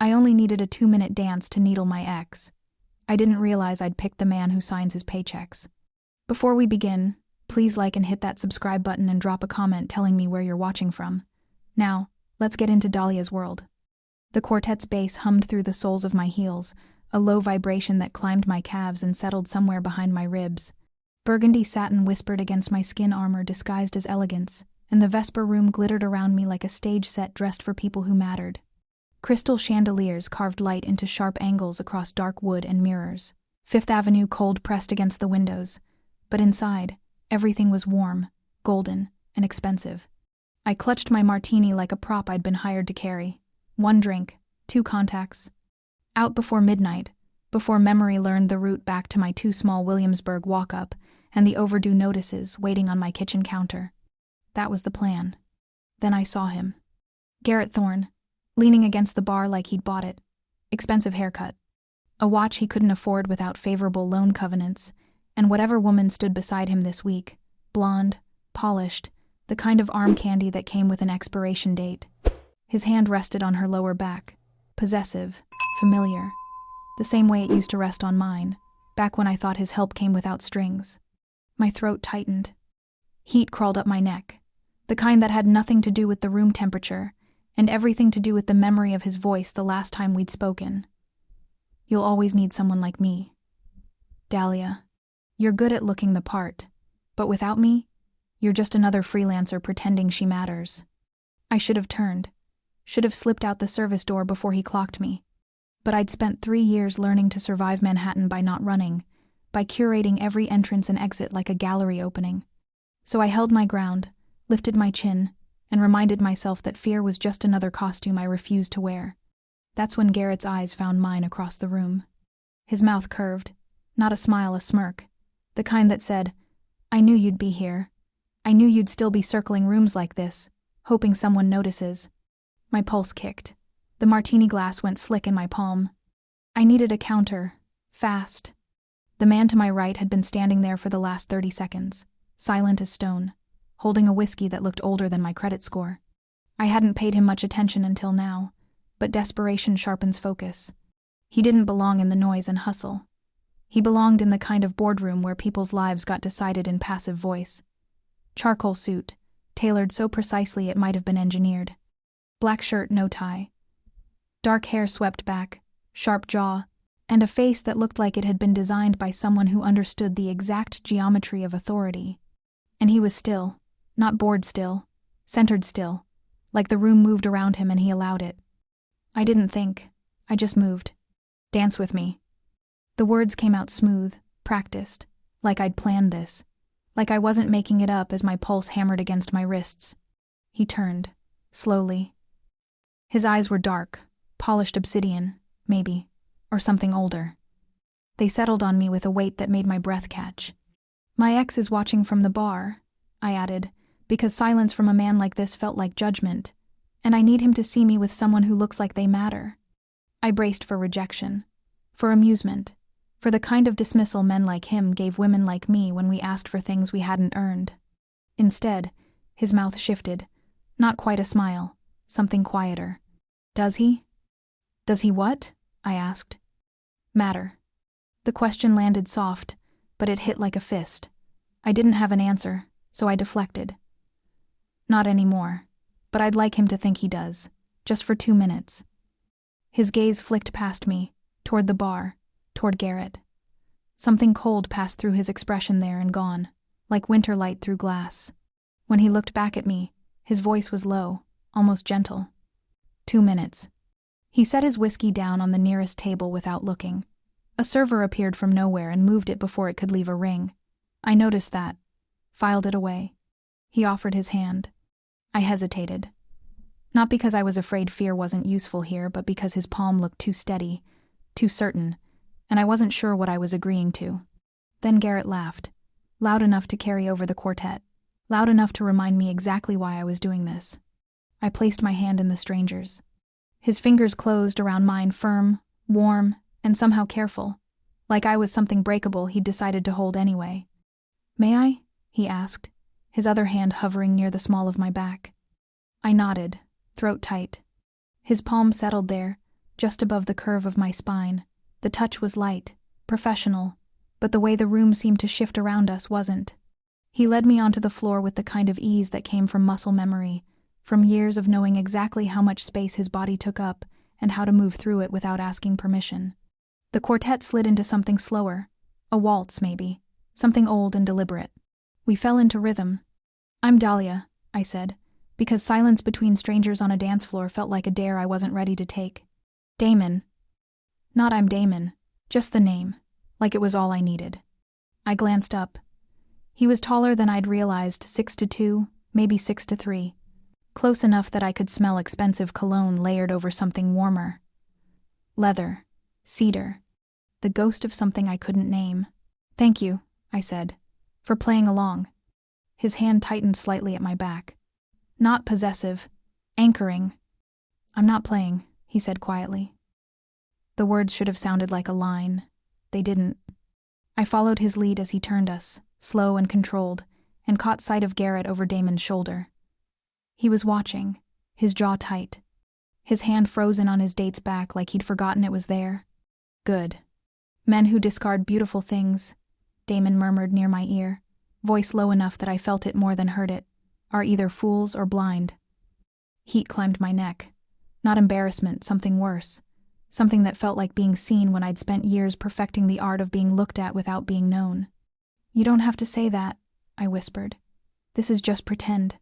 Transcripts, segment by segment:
I only needed a 2-minute dance to needle my ex. I didn't realize I'd picked the man who signs his paychecks. Before we begin, please like and hit that subscribe button and drop a comment telling me where you're watching from. Now, let's get into Dahlia's world. The quartet's bass hummed through the soles of my heels, a low vibration that climbed my calves and settled somewhere behind my ribs. Burgundy satin whispered against my skin armor disguised as elegance, and the Vesper room glittered around me like a stage set dressed for people who mattered. Crystal chandeliers carved light into sharp angles across dark wood and mirrors. Fifth Avenue cold pressed against the windows, but inside, everything was warm, golden, and expensive. I clutched my martini like a prop I'd been hired to carry. 1 drink, 2 contacts. Out before midnight, before memory learned the route back to my too small Williamsburg walk-up and the overdue notices waiting on my kitchen counter. That was the plan. Then I saw him. Garrett Thorne, leaning against the bar like he'd bought it. Expensive haircut. A watch he couldn't afford without favorable loan covenants, and whatever woman stood beside him this week, blonde, polished, the kind of arm candy that came with an expiration date. His hand rested on her lower back, possessive, familiar, the same way it used to rest on mine, back when I thought his help came without strings. My throat tightened. Heat crawled up my neck, the kind that had nothing to do with the room temperature, and everything to do with the memory of his voice the last time we'd spoken. You'll always need someone like me. Dahlia, you're good at looking the part, but without me, you're just another freelancer pretending she matters. I should have turned. Should have slipped out the service door before he clocked me. But I'd spent 3 years learning to survive Manhattan by not running, by curating every entrance and exit like a gallery opening. So I held my ground, lifted my chin, and reminded myself that fear was just another costume I refused to wear. That's when Garrett's eyes found mine across the room. His mouth curved, not a smile, a smirk, the kind that said, "I knew you'd be here. I knew you'd still be circling rooms like this, hoping someone notices." My pulse kicked. The martini glass went slick in my palm. I needed a counter, fast. The man to my right had been standing there for the last 30 seconds, silent as stone, holding a whiskey that looked older than my credit score. I hadn't paid him much attention until now, but desperation sharpens focus. He didn't belong in the noise and hustle. He belonged in the kind of boardroom where people's lives got decided in passive voice. Charcoal suit, tailored so precisely it might have been engineered. Black shirt, no tie. Dark hair swept back, sharp jaw, and a face that looked like it had been designed by someone who understood the exact geometry of authority. And he was still, not bored still, centered still, like the room moved around him and he allowed it. I didn't think, I just moved. Dance with me. The words came out smooth, practiced, like I'd planned this, like I wasn't making it up as my pulse hammered against my wrists. He turned, slowly. His eyes were dark, polished obsidian, maybe, or something older. They settled on me with a weight that made my breath catch. "My ex is watching from the bar," I added, because silence from a man like this felt like judgment, and I need him to see me with someone who looks like they matter. I braced for rejection, for amusement, for the kind of dismissal men like him gave women like me when we asked for things we hadn't earned. Instead, his mouth shifted, not quite a smile, something quieter. "Does he?" "Does he what?" I asked. "Matter." The question landed soft, but it hit like a fist. I didn't have an answer, so I deflected. "Not anymore, but I'd like him to think he does, just for 2 minutes." His gaze flicked past me, toward the bar, toward Garrett. Something cold passed through his expression there and gone, like winter light through glass. When he looked back at me, his voice was low, almost gentle. 2 minutes. He set his whiskey down on the nearest table without looking. A server appeared from nowhere and moved it before it could leave a ring. I noticed that, filed it away. He offered his hand. I hesitated. Not because I was afraid fear wasn't useful here, but because his palm looked too steady, too certain, and I wasn't sure what I was agreeing to. Then Garrett laughed, loud enough to carry over the quartet, loud enough to remind me exactly why I was doing this. I placed my hand in the stranger's. His fingers closed around mine, firm, warm, and somehow careful, like I was something breakable he'd decided to hold anyway. "May I?" he asked, his other hand hovering near the small of my back. I nodded, throat tight. His palm settled there, just above the curve of my spine. The touch was light, professional, but the way the room seemed to shift around us wasn't. He led me onto the floor with the kind of ease that came from muscle memory, from years of knowing exactly how much space his body took up and how to move through it without asking permission. The quartet slid into something slower, a waltz maybe, something old and deliberate. We fell into rhythm. "I'm Dahlia," I said, because silence between strangers on a dance floor felt like a dare I wasn't ready to take. "Damon." Not "I'm Damon," just the name, like it was all I needed. I glanced up. He was taller than I'd realized, 6'2", maybe 6'3". Close enough that I could smell expensive cologne layered over something warmer. Leather. Cedar. The ghost of something I couldn't name. "Thank you," I said, "for playing along." His hand tightened slightly at my back. Not possessive. Anchoring. "I'm not playing," he said quietly. The words should have sounded like a line. They didn't. I followed his lead as he turned us, slow and controlled, and caught sight of Garrett over Damon's shoulder. He was watching, his jaw tight, his hand frozen on his date's back like he'd forgotten it was there. "Good. Men who discard beautiful things," Damon murmured near my ear, voice low enough that I felt it more than heard it, "are either fools or blind." Heat climbed my neck. Not embarrassment, something worse. Something that felt like being seen when I'd spent years perfecting the art of being looked at without being known. "You don't have to say that," I whispered. "This is just pretend."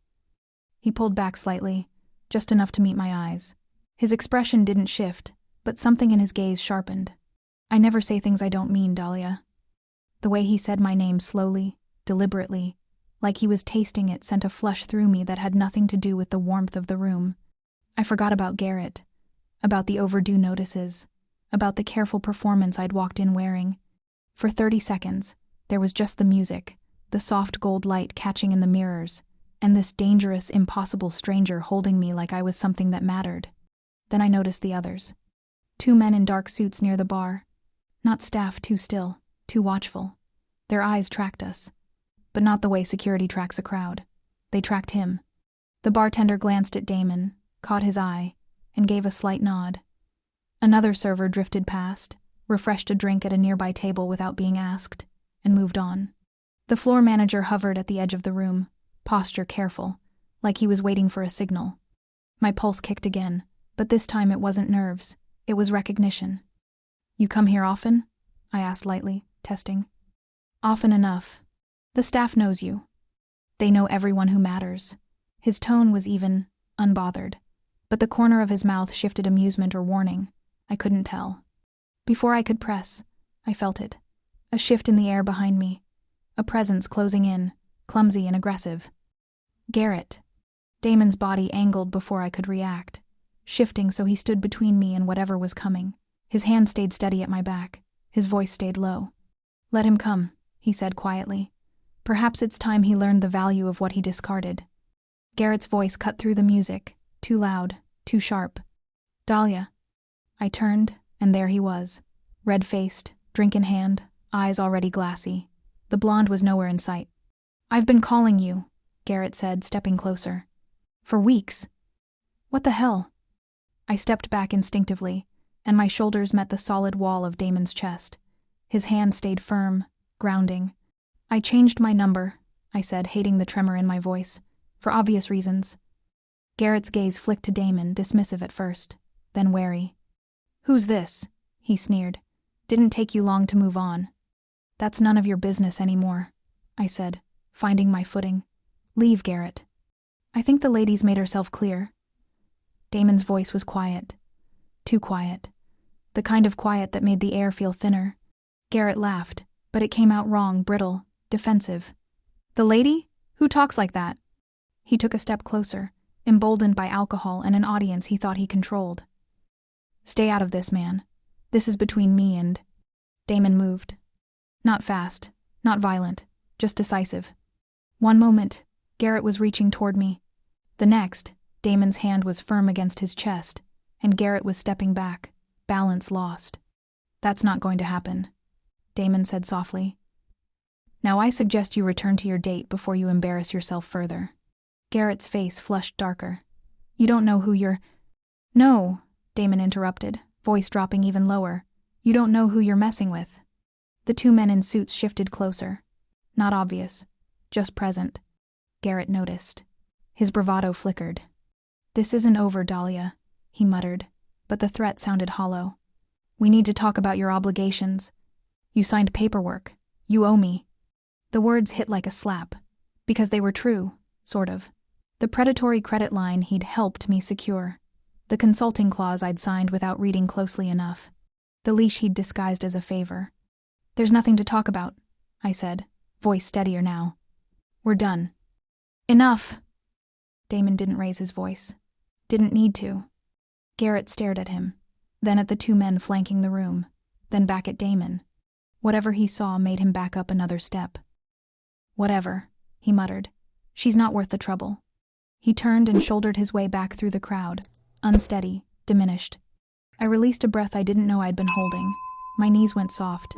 He pulled back slightly, just enough to meet my eyes. His expression didn't shift, but something in his gaze sharpened. "I never say things I don't mean, Dahlia." The way he said my name slowly, deliberately, like he was tasting it, sent a flush through me that had nothing to do with the warmth of the room. I forgot about Garrett, about the overdue notices, about the careful performance I'd walked in wearing. For 30 seconds, there was just the music, the soft gold light catching in the mirrors, and this dangerous, impossible stranger holding me like I was something that mattered. Then I noticed the others. 2 men in dark suits near the bar. Not staff, too still, too watchful. Their eyes tracked us. But not the way security tracks a crowd. They tracked him. The bartender glanced at Damon, caught his eye, and gave a slight nod. Another server drifted past, refreshed a drink at a nearby table without being asked, and moved on. The floor manager hovered at the edge of the room, posture careful, like he was waiting for a signal. My pulse kicked again, but this time it wasn't nerves, it was recognition. "You come here often?" I asked lightly, testing. "Often enough. The staff knows you. They know everyone who matters." His tone was even, unbothered, but the corner of his mouth shifted amusement or warning. I couldn't tell. Before I could press, I felt it. A shift in the air behind me. A presence closing in, clumsy and aggressive. Garrett. Damon's body angled before I could react, shifting so he stood between me and whatever was coming. His hand stayed steady at my back. His voice stayed low. "Let him come," he said quietly. Perhaps it's time he learned the value of what he discarded. Garrett's voice cut through the music, too loud, too sharp. "Dahlia." I turned, and there he was, red-faced, drink in hand, eyes already glassy. The blonde was nowhere in sight. "I've been calling you," Garrett said, stepping closer. "For weeks." "What the hell?" I stepped back instinctively, and my shoulders met the solid wall of Damon's chest. His hand stayed firm, grounding. "I changed my number," I said, hating the tremor in my voice, "for obvious reasons." Garrett's gaze flicked to Damon, dismissive at first, then wary. "Who's this?" he sneered. "Didn't take you long to move on." "That's none of your business anymore," I said, finding my footing. "Leave, Garrett." "I think the lady's made herself clear." Damon's voice was quiet. Too quiet. The kind of quiet that made the air feel thinner. Garrett laughed, but it came out wrong, brittle, defensive. "The lady? Who talks like that?" He took a step closer, emboldened by alcohol and an audience he thought he controlled. "Stay out of this, man. This is between me and—" Damon moved. Not fast, not violent, just decisive. One moment, Garrett was reaching toward me. The next, Damon's hand was firm against his chest, and Garrett was stepping back, balance lost. "That's not going to happen," Damon said softly. "Now I suggest you return to your date before you embarrass yourself further." Garrett's face flushed darker. "You don't know who you're—" "No," Damon interrupted, voice dropping even lower. You don't know who you're messing with. The two men in suits shifted closer. Not obvious, just present. Garrett noticed. His bravado flickered. This isn't over, Dahlia, he muttered, but the threat sounded hollow. We need to talk about your obligations. You signed paperwork. You owe me. The words hit like a slap, because they were true, sort of. The predatory credit line he'd helped me secure. The consulting clause I'd signed without reading closely enough. The leash he'd disguised as a favor. There's nothing to talk about, I said, voice steadier now. We're done. Enough! Damon didn't raise his voice. Didn't need to. Garrett stared at him, then at the two men flanking the room, then back at Damon. Whatever he saw made him back up another step. Whatever, he muttered. She's not worth the trouble. He turned and shouldered his way back through the crowd, unsteady, diminished. I released a breath I didn't know I'd been holding. My knees went soft.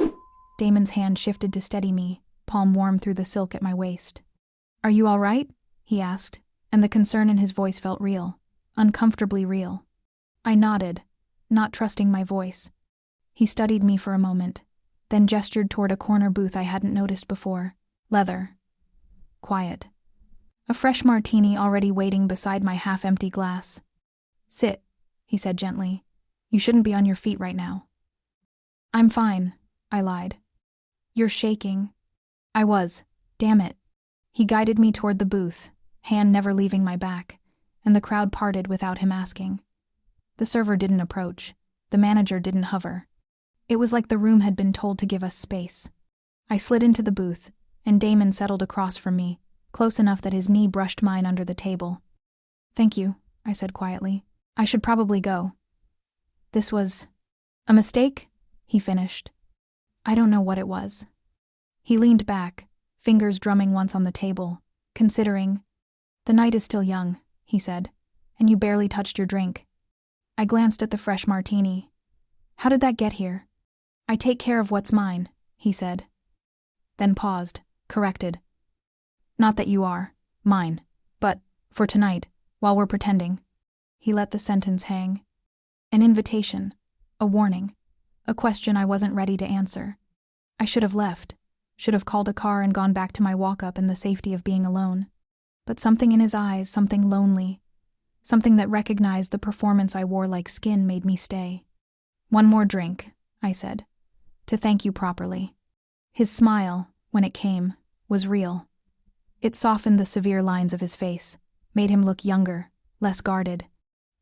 Damon's hand shifted to steady me, palm warm through the silk at my waist. Are you all right? He asked, and the concern in his voice felt real, uncomfortably real. I nodded, not trusting my voice. He studied me for a moment, then gestured toward a corner booth I hadn't noticed before. Leather. Quiet. A fresh martini already waiting beside my half-empty glass. Sit, he said gently. You shouldn't be on your feet right now. I'm fine, I lied. You're shaking. I was. Damn it. He guided me toward the booth, hand never leaving my back, and the crowd parted without him asking. The server didn't approach. The manager didn't hover. It was like the room had been told to give us space. I slid into the booth, and Damon settled across from me, close enough that his knee brushed mine under the table. Thank you, I said quietly. I should probably go. This was a mistake, he finished. I don't know what it was. He leaned back, fingers drumming once on the table, considering. The night is still young, he said, and you barely touched your drink. I glanced at the fresh martini. How did that get here? I take care of what's mine, he said. Then paused, corrected. Not that you are mine, but for tonight, while we're pretending. He let the sentence hang. An invitation, a warning, a question I wasn't ready to answer. I should have left, should have called a car and gone back to my walk-up in the safety of being alone. But something in his eyes, something lonely, something that recognized the performance I wore like skin made me stay. One more drink, I said, to thank you properly. His smile, when it came, was real. It softened the severe lines of his face, made him look younger, less guarded.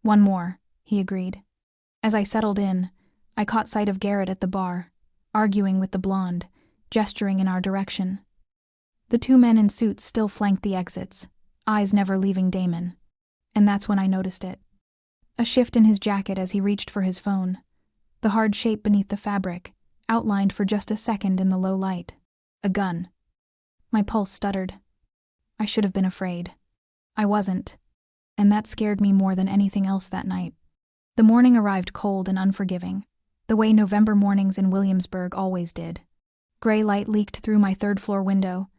One more, he agreed. As I settled in, I caught sight of Garrett at the bar, arguing with the blonde, gesturing in our direction. The two men in suits still flanked the exits, eyes never leaving Damon. And that's when I noticed it. A shift in his jacket as he reached for his phone. The hard shape beneath the fabric, outlined for just a second in the low light. A gun. My pulse stuttered. I should have been afraid. I wasn't. And that scared me more than anything else that night. The morning arrived cold and unforgiving, the way November mornings in Williamsburg always did. Gray light leaked through my third-floor window,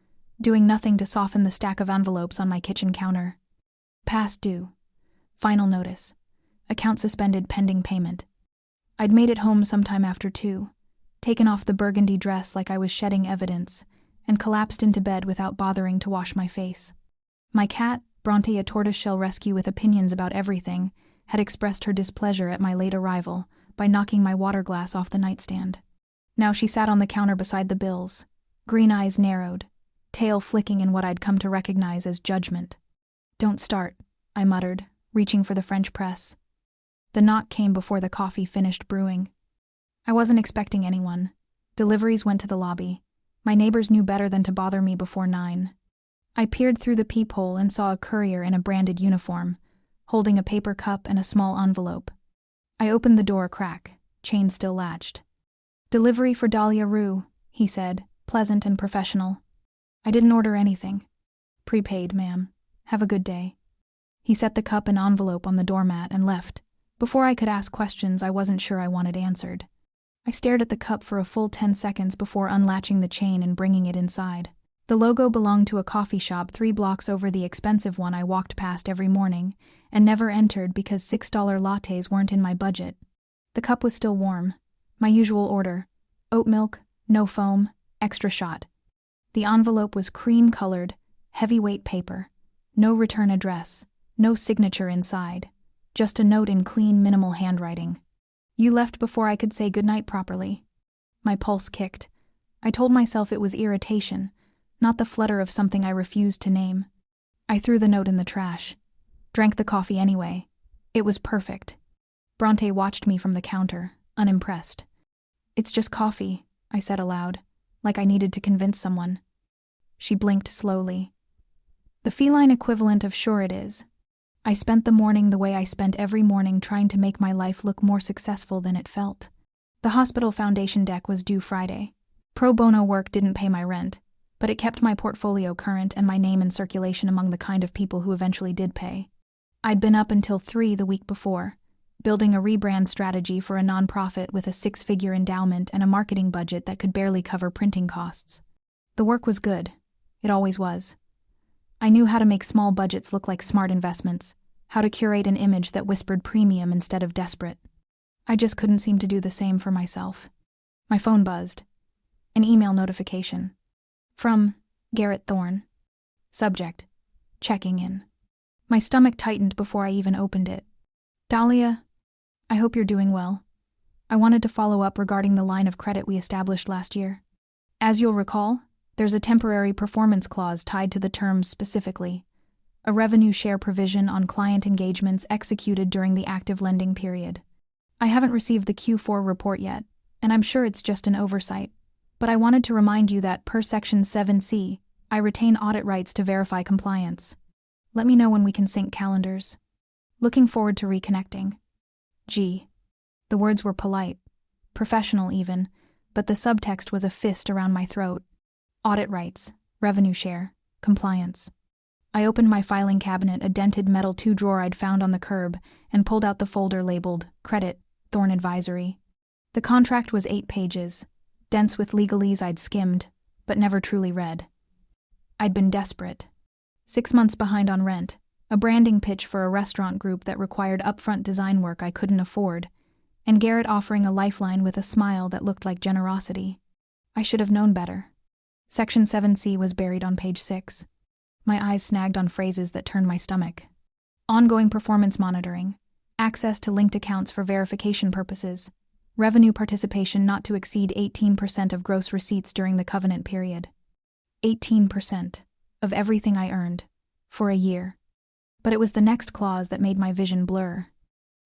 doing nothing to soften the stack of envelopes on my kitchen counter. Past due. Final notice. Account suspended pending payment. I'd made it home sometime after 2, taken off the burgundy dress like I was shedding evidence, and collapsed into bed without bothering to wash my face. My cat, Bronte, a tortoiseshell rescue with opinions about everything, had expressed her displeasure at my late arrival by knocking my water glass off the nightstand. Now she sat on the counter beside the bills, green eyes narrowed, tail flicking in what I'd come to recognize as judgment. Don't start, I muttered, reaching for the French press. The knock came before the coffee finished brewing. I wasn't expecting anyone. Deliveries went to the lobby. My neighbors knew better than to bother me before 9. I peered through the peephole and saw a courier in a branded uniform, holding a paper cup and a small envelope. I opened the door a crack, chain still latched. Delivery for Dahlia Rue, he said, pleasant and professional. I didn't order anything. Prepaid, ma'am. Have a good day. He set the cup and envelope on the doormat and left. Before I could ask questions I wasn't sure I wanted answered. I stared at the cup for a full 10 seconds before unlatching the chain and bringing it inside. The logo belonged to a coffee shop 3 blocks over the expensive one I walked past every morning and never entered because $6 lattes weren't in my budget. The cup was still warm. My usual order: oat milk, no foam, extra shot. The envelope was cream-colored, heavyweight paper. No return address, no signature inside. Just a note in clean, minimal handwriting. You left before I could say goodnight properly. My pulse kicked. I told myself it was irritation, not the flutter of something I refused to name. I threw the note in the trash. Drank the coffee anyway. It was perfect. Bronte watched me from the counter, unimpressed. "It's just coffee," I said aloud, like I needed to convince someone. She blinked slowly. The feline equivalent of "sure it is." I spent the morning the way I spent every morning, trying to make my life look more successful than it felt. The hospital foundation deck was due Friday. Pro bono work didn't pay my rent, but it kept my portfolio current and my name in circulation among the kind of people who eventually did pay. I'd been up until 3 the week before, building a rebrand strategy for a nonprofit with a 6-figure endowment and a marketing budget that could barely cover printing costs. The work was good. It always was. I knew how to make small budgets look like smart investments, how to curate an image that whispered premium instead of desperate. I just couldn't seem to do the same for myself. My phone buzzed. An email notification. From Garrett Thorne. Subject: checking in. My stomach tightened before I even opened it. "Dahlia, I hope you're doing well. I wanted to follow up regarding the line of credit we established last year. As you'll recall, there's a temporary performance clause tied to the terms specifically, a revenue share provision on client engagements executed during the active lending period. I haven't received the Q4 report yet, and I'm sure it's just an oversight, but I wanted to remind you that per Section 7C, I retain audit rights to verify compliance. Let me know when we can sync calendars. Looking forward to reconnecting. G." The words were polite, professional even, but the subtext was a fist around my throat. Audit rights, revenue share, compliance. I opened my filing cabinet, a dented metal 2-drawer I'd found on the curb, and pulled out the folder labeled Credit, Thorne Advisory. The contract was 8 pages, dense with legalese I'd skimmed, but never truly read. I'd been desperate. 6 months behind on rent, a branding pitch for a restaurant group that required upfront design work I couldn't afford, and Garrett offering a lifeline with a smile that looked like generosity. I should have known better. Section 7C was buried on page 6. My eyes snagged on phrases that turned my stomach. Ongoing performance monitoring, access to linked accounts for verification purposes, revenue participation not to exceed 18% of gross receipts during the covenant period. 18% of everything I earned, for a year. But it was the next clause that made my vision blur.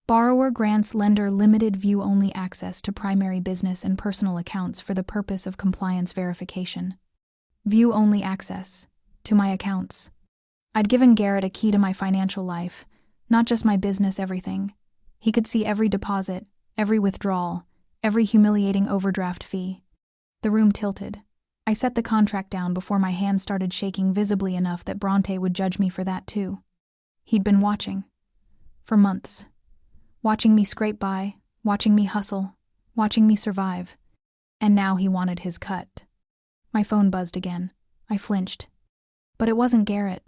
Borrower grants lender limited view-only access to primary business and personal accounts for the purpose of compliance verification. View-only access to my accounts. I'd given Garrett a key to my financial life, not just my business everything. He could see every deposit, every withdrawal, every humiliating overdraft fee. The room tilted. I set the contract down before my hand started shaking visibly enough that Bronte would judge me for that too. He'd been watching. For months. Watching me scrape by, watching me hustle, watching me survive. And now he wanted his cut. My phone buzzed again. I flinched. But it wasn't Garrett.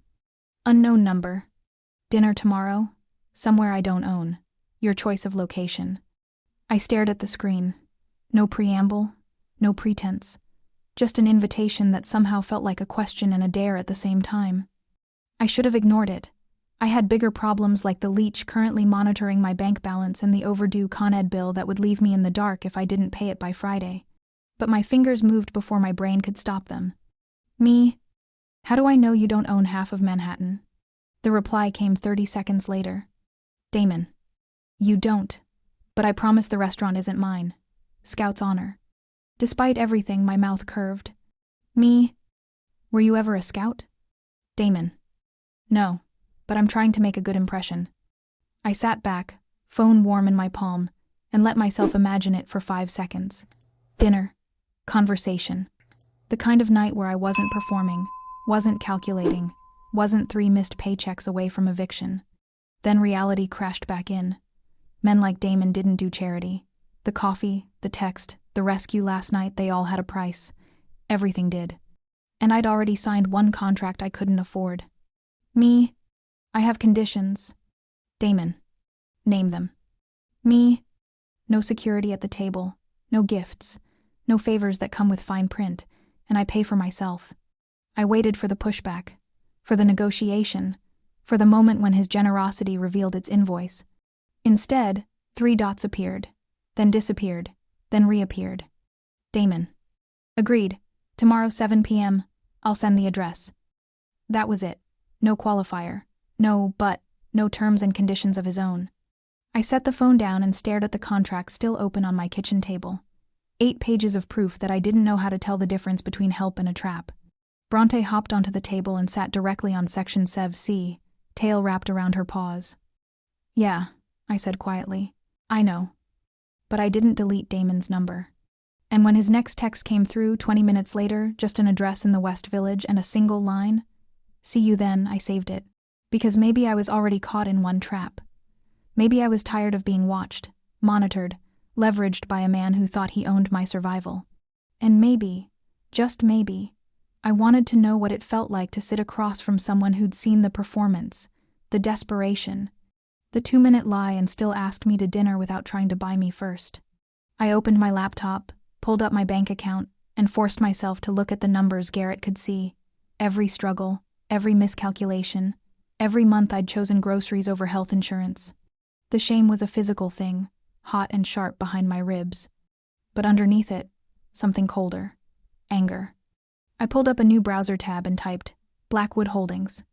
Unknown number. Dinner tomorrow. Somewhere I don't own. Your choice of location. I stared at the screen. No preamble, no pretense. Just an invitation that somehow felt like a question and a dare at the same time. I should have ignored it. I had bigger problems like the leech currently monitoring my bank balance and the overdue Con Ed bill that would leave me in the dark if I didn't pay it by Friday. But my fingers moved before my brain could stop them. "Me? How do I know you don't own half of Manhattan?" The reply came 30 seconds later. "Damon. You don't. But I promise the restaurant isn't mine. Scout's honor." Despite everything, my mouth curved. "Me? Were you ever a scout?" "Damon. No, but I'm trying to make a good impression." I sat back, phone warm in my palm, and let myself imagine it for 5 seconds. Dinner. Conversation. The kind of night where I wasn't performing, wasn't calculating, wasn't 3 missed paychecks away from eviction. Then reality crashed back in. Men like Damon didn't do charity. The coffee, the text, the rescue last night, they all had a price. Everything did. And I'd already signed one contract I couldn't afford. Me? I have conditions. Damon. Name them. Me? No security at the table, no gifts, no favors that come with fine print, and I pay for myself. I waited for the pushback, for the negotiation, for the moment when his generosity revealed its invoice. Instead, 3 dots appeared, then disappeared, then reappeared. Damon. Agreed. Tomorrow 7 p.m. I'll send the address. That was it. No qualifier. No but, no terms and conditions of his own. I set the phone down and stared at the contract still open on my kitchen table. 8 pages of proof that I didn't know how to tell the difference between help and a trap. Bronte hopped onto the table and sat directly on section Sev C, tail wrapped around her paws. Yeah, I said quietly. I know. But I didn't delete Damon's number. And when his next text came through 20 minutes later, just an address in the West Village and a single line, "See you then," I saved it. Because maybe I was already caught in one trap. Maybe I was tired of being watched, monitored, leveraged by a man who thought he owned my survival. And maybe, just maybe, I wanted to know what it felt like to sit across from someone who'd seen the performance, the desperation, the 2-minute lie and still asked me to dinner without trying to buy me first. I opened my laptop, pulled up my bank account, and forced myself to look at the numbers Garrett could see. Every struggle, every miscalculation, every month I'd chosen groceries over health insurance. The shame was a physical thing, hot and sharp behind my ribs. But underneath it, something colder. Anger. I pulled up a new browser tab and typed, Blackwood Holdings.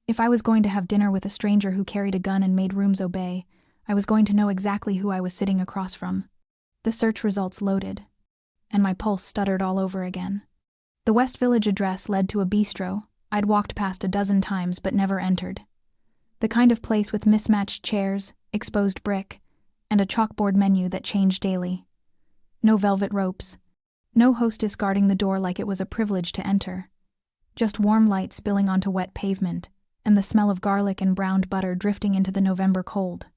If I was going to have dinner with a stranger who carried a gun and made rooms obey, I was going to know exactly who I was sitting across from. The search results loaded, and my pulse stuttered all over again. The West Village address led to a bistro I'd walked past a dozen times but never entered. The kind of place with mismatched chairs, exposed brick, and a chalkboard menu that changed daily. No velvet ropes. No hostess guarding the door like it was a privilege to enter. Just warm light spilling onto wet pavement, and the smell of garlic and browned butter drifting into the November cold.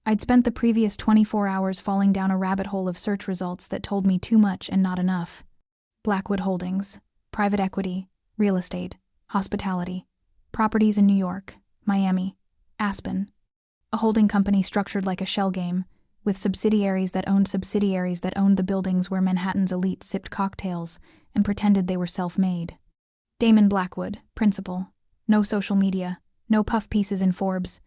I'd spent the previous 24 hours falling down a rabbit hole of search results that told me too much and not enough. Blackwood Holdings, private equity, real estate, hospitality, properties in New York, Miami, Aspen. A holding company structured like a shell game, with subsidiaries that owned the buildings where Manhattan's elite sipped cocktails and pretended they were self-made. Damon Blackwood, principal. No social media, no puff pieces in Forbes.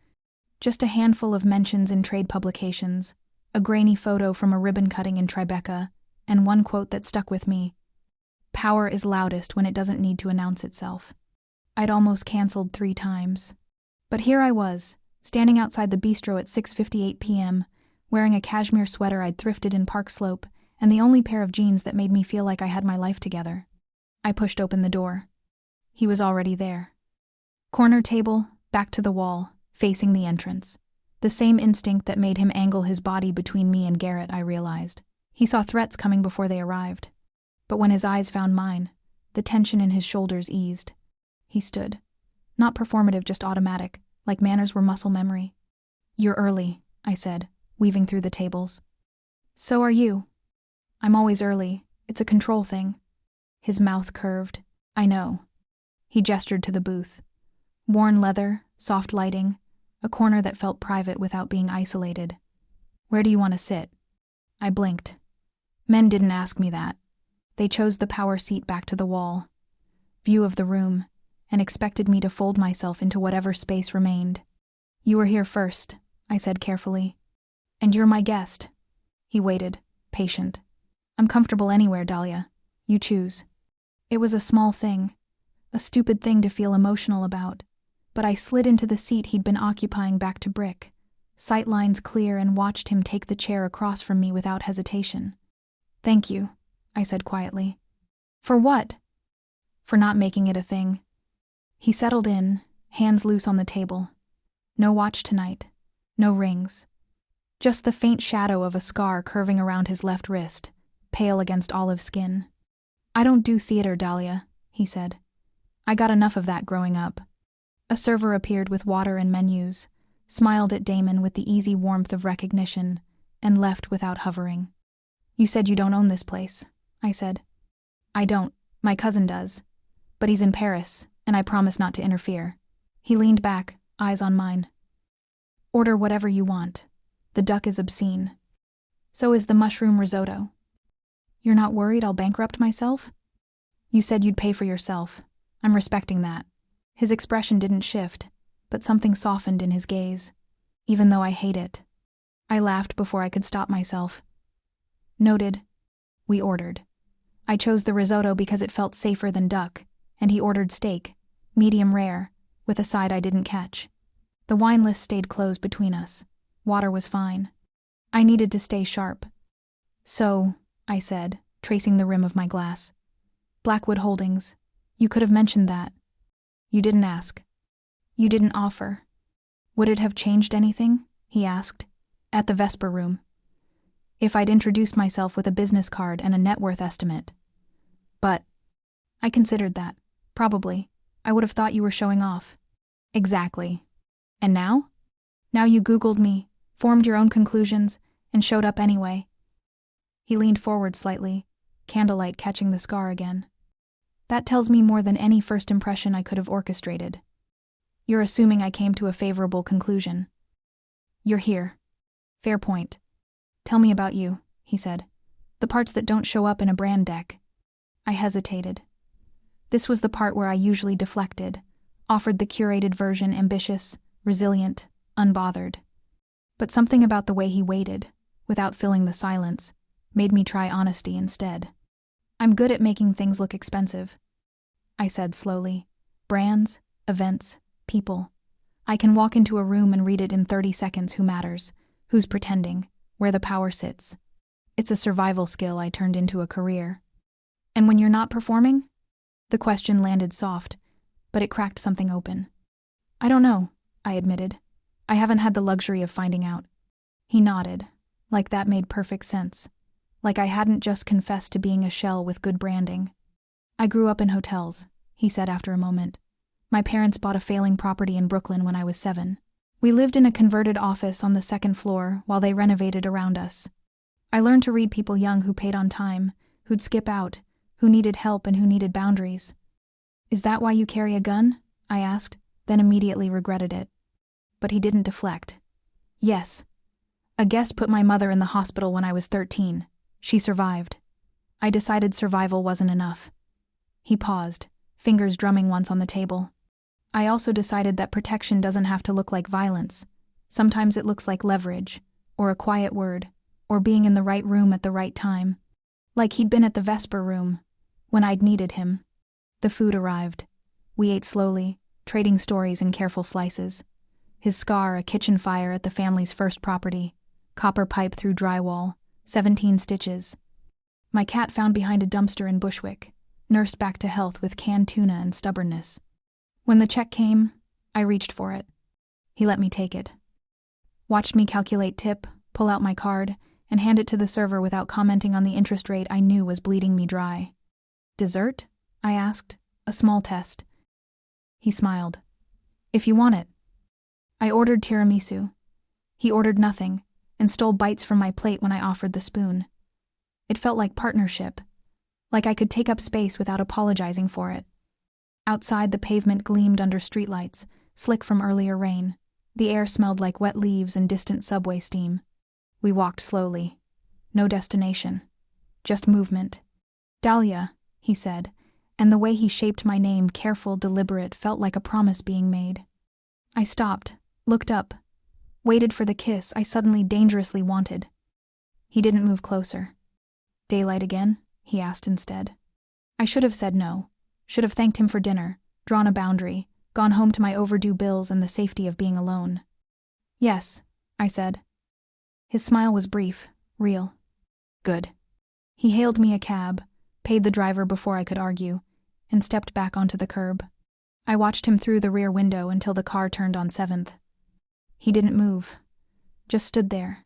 Just a handful of mentions in trade publications, a grainy photo from a ribbon cutting in Tribeca, and one quote that stuck with me. Power is loudest when it doesn't need to announce itself. I'd almost canceled 3 times. But here I was, standing outside the bistro at 6:58 p.m., wearing a cashmere sweater I'd thrifted in Park Slope and the only pair of jeans that made me feel like I had my life together. I pushed open the door. He was already there. Corner table, back to the wall, facing the entrance. The same instinct that made him angle his body between me and Garrett, I realized. He saw threats coming before they arrived. But when his eyes found mine, the tension in his shoulders eased. He stood. Not performative, just automatic, like manners were muscle memory. "You're early," I said, weaving through the tables. "So are you." "I'm always early. It's a control thing." His mouth curved. "I know." He gestured to the booth. Worn leather, soft lighting, a corner that felt private without being isolated. "Where do you want to sit?" I blinked. Men didn't ask me that. They chose the power seat back to the wall, view of the room, and expected me to fold myself into whatever space remained. "You were here first," I said carefully. "And you're my guest." He waited, patient. "I'm comfortable anywhere, Dahlia. You choose." It was a small thing, a stupid thing to feel emotional about, but I slid into the seat he'd been occupying back to brick, sight lines clear, and watched him take the chair across from me without hesitation. "Thank you," I said quietly. "For what?" "For not making it a thing." He settled in, hands loose on the table. No watch tonight, no rings. Just the faint shadow of a scar curving around his left wrist, pale against olive skin. "I don't do theater, Dahlia," he said. "I got enough of that growing up." A server appeared with water and menus, smiled at Damon with the easy warmth of recognition, and left without hovering. "You said you don't own this place," I said. "I don't. My cousin does. But he's in Paris, and I promise not to interfere." He leaned back, eyes on mine. "Order whatever you want. The duck is obscene." So is the mushroom risotto. You're not worried I'll bankrupt myself? You said you'd pay for yourself. I'm respecting that. His expression didn't shift, but something softened in his gaze, even though I hate it. I laughed before I could stop myself. Noted. We ordered. I chose the risotto because it felt safer than duck, and he ordered steak, medium rare, with a side I didn't catch. The wine list stayed closed between us. Water was fine. I needed to stay sharp. So, I said, tracing the rim of my glass. Blackwood Holdings. You could have mentioned that. You didn't ask. You didn't offer. Would it have changed anything? He asked. At the Vesper Room. If I'd introduced myself with a business card and a net worth estimate. But I considered that. Probably. I would have thought you were showing off. Exactly. And now? Now you Googled me, formed your own conclusions, and showed up anyway. He leaned forward slightly, candlelight catching the scar again. That tells me more than any first impression I could have orchestrated. You're assuming I came to a favorable conclusion. You're here. Fair point. Tell me about you, he said. The parts that don't show up in a brand deck. I hesitated. This was the part where I usually deflected, offered the curated version ambitious, resilient, unbothered. But something about the way he waited, without filling the silence, made me try honesty instead. I'm good at making things look expensive, I said slowly. Brands, events, people. I can walk into a room and read it in 30 seconds who matters, who's pretending, where the power sits. It's a survival skill I turned into a career. And when you're not performing? The question landed soft, but it cracked something open. I don't know, I admitted. I haven't had the luxury of finding out. He nodded, like that made perfect sense. Like I hadn't just confessed to being a shell with good branding. I grew up in hotels, he said after a moment. My parents bought a failing property in Brooklyn when I was 7. We lived in a converted office on the 2nd floor while they renovated around us. I learned to read people young who paid on time, who'd skip out, who needed help and who needed boundaries. Is that why you carry a gun? I asked, then immediately regretted it. But he didn't deflect. Yes. A guest put my mother in the hospital when I was 13. She survived. I decided survival wasn't enough. He paused, fingers drumming once on the table. I also decided that protection doesn't have to look like violence. Sometimes it looks like leverage, or a quiet word, or being in the right room at the right time. Like he'd been at the Vesper Room, when I'd needed him. The food arrived. We ate slowly, trading stories in careful slices. His scar, a kitchen fire at the family's first property. Copper pipe through drywall. 17 stitches. My cat found behind a dumpster in Bushwick, nursed back to health with canned tuna and stubbornness. When the check came, I reached for it. He let me take it. Watched me calculate tip, pull out my card, and hand it to the server without commenting on the interest rate I knew was bleeding me dry. Dessert? I asked, a small test. He smiled. If you want it. I ordered tiramisu. He ordered nothing, and stole bites from my plate when I offered the spoon. It felt like partnership, like I could take up space without apologizing for it. Outside, the pavement gleamed under streetlights, slick from earlier rain. The air smelled like wet leaves and distant subway steam. We walked slowly. No destination. Just movement. Dahlia, he said, and the way he shaped my name, careful, deliberate, felt like a promise being made. I stopped, looked up, waited for the kiss I suddenly dangerously wanted. He didn't move closer. Daylight again? He asked instead. I should have said no. Should have thanked him for dinner, drawn a boundary, gone home to my overdue bills and the safety of being alone. Yes, I said. His smile was brief, real. Good. He hailed me a cab, paid the driver before I could argue, and stepped back onto the curb. I watched him through the rear window until the car turned on 7th. He didn't move, just stood there,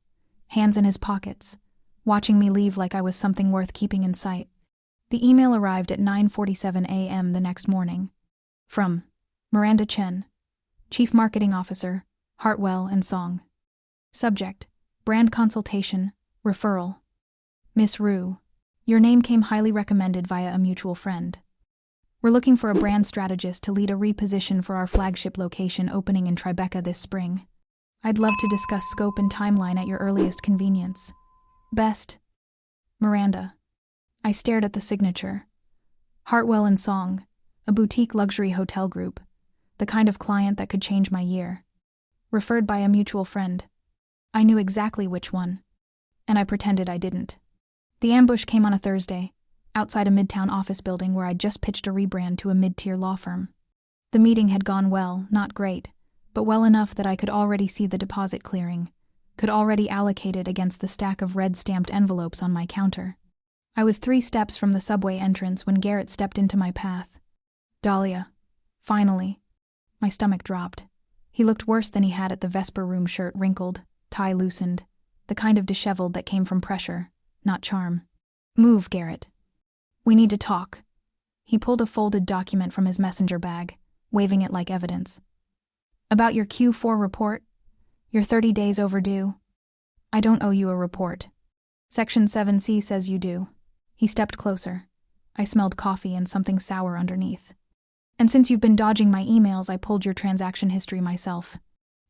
hands in his pockets, watching me leave like I was something worth keeping in sight. The email arrived at 9:47 a.m. the next morning. From Miranda Chen, Chief Marketing Officer, Hartwell and Song. Subject, Brand Consultation, Referral. Miss Rue, your name came highly recommended via a mutual friend. We're looking for a brand strategist to lead a reposition for our flagship location opening in Tribeca this spring. I'd love to discuss scope and timeline at your earliest convenience. Best. Miranda. I stared at the signature. Hartwell and Song, a boutique luxury hotel group, the kind of client that could change my year. Referred by a mutual friend. I knew exactly which one, and I pretended I didn't. The ambush came on a Thursday, outside a midtown office building where I'd just pitched a rebrand to a mid-tier law firm. The meeting had gone well, not great, but well enough that I could already see the deposit clearing, could already allocate it against the stack of red-stamped envelopes on my counter. I was 3 steps from the subway entrance when Garrett stepped into my path. Dahlia. Finally. My stomach dropped. He looked worse than he had at the Vesper Room shirt, wrinkled, tie loosened, the kind of disheveled that came from pressure, not charm. Move, Garrett. We need to talk. He pulled a folded document from his messenger bag, waving it like evidence. About your Q4 report? You're 30 days overdue. I don't owe you a report. Section 7C says you do. He stepped closer. I smelled coffee and something sour underneath. And since you've been dodging my emails, I pulled your transaction history myself.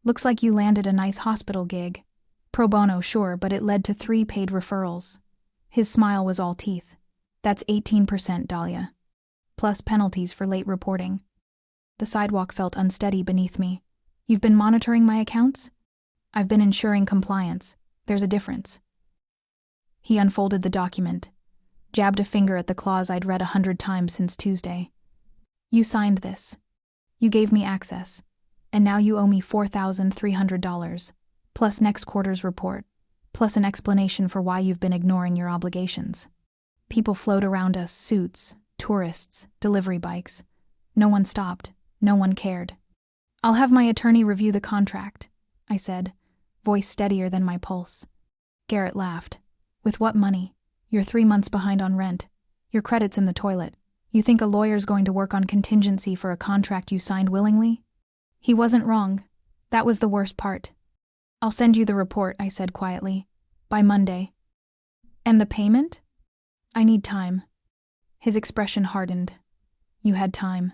Looks like you landed a nice hospital gig. Pro bono, sure, but it led to 3 paid referrals. His smile was all teeth. That's 18%, Dahlia. Plus penalties for late reporting. The sidewalk felt unsteady beneath me. You've been monitoring my accounts? I've been ensuring compliance. There's a difference. He unfolded the document, jabbed a finger at the clause I'd read 100 times since Tuesday. You signed this. You gave me access. And now you owe me $4,300, plus next quarter's report, plus an explanation for why you've been ignoring your obligations. People flowed around us, suits, tourists, delivery bikes. No one stopped. No one cared. I'll have my attorney review the contract, I said, voice steadier than my pulse. Garrett laughed. With what money? You're 3 months behind on rent. Your credit's in the toilet. You think a lawyer's going to work on contingency for a contract you signed willingly? He wasn't wrong. That was the worst part. I'll send you the report, I said quietly. By Monday. And the payment? I need time. His expression hardened. You had time.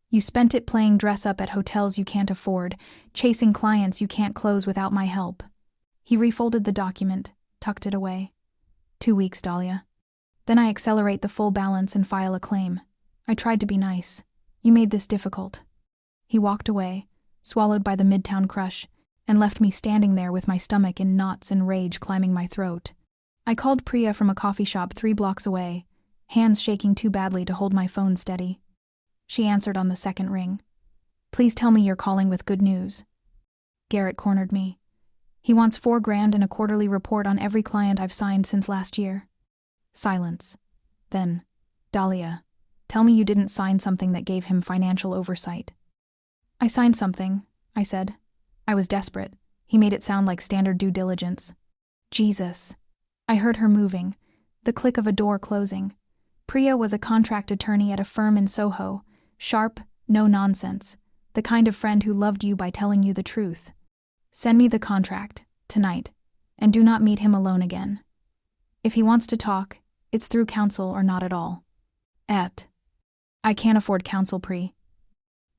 You spent it playing dress-up at hotels you can't afford, chasing clients you can't close without my help. He refolded the document, tucked it away. 2 weeks, Dahlia. Then I accelerate the full balance and file a claim. I tried to be nice. You made this difficult. He walked away, swallowed by the midtown crush, and left me standing there with my stomach in knots and rage climbing my throat. I called Priya from a coffee shop 3 blocks away, hands shaking too badly to hold my phone steady. She answered on the second ring. Please tell me you're calling with good news. Garrett cornered me. He wants $4,000 and a quarterly report on every client I've signed since last year. Silence. Then, Dahlia, tell me you didn't sign something that gave him financial oversight. I signed something, I said. I was desperate. He made it sound like standard due diligence. Jesus. I heard her moving, the click of a door closing. Priya was a contract attorney at a firm in Soho, sharp, no nonsense, the kind of friend who loved you by telling you the truth. Send me the contract, tonight, and do not meet him alone again. If he wants to talk, it's through counsel or not at all. I can't afford counsel, Pri.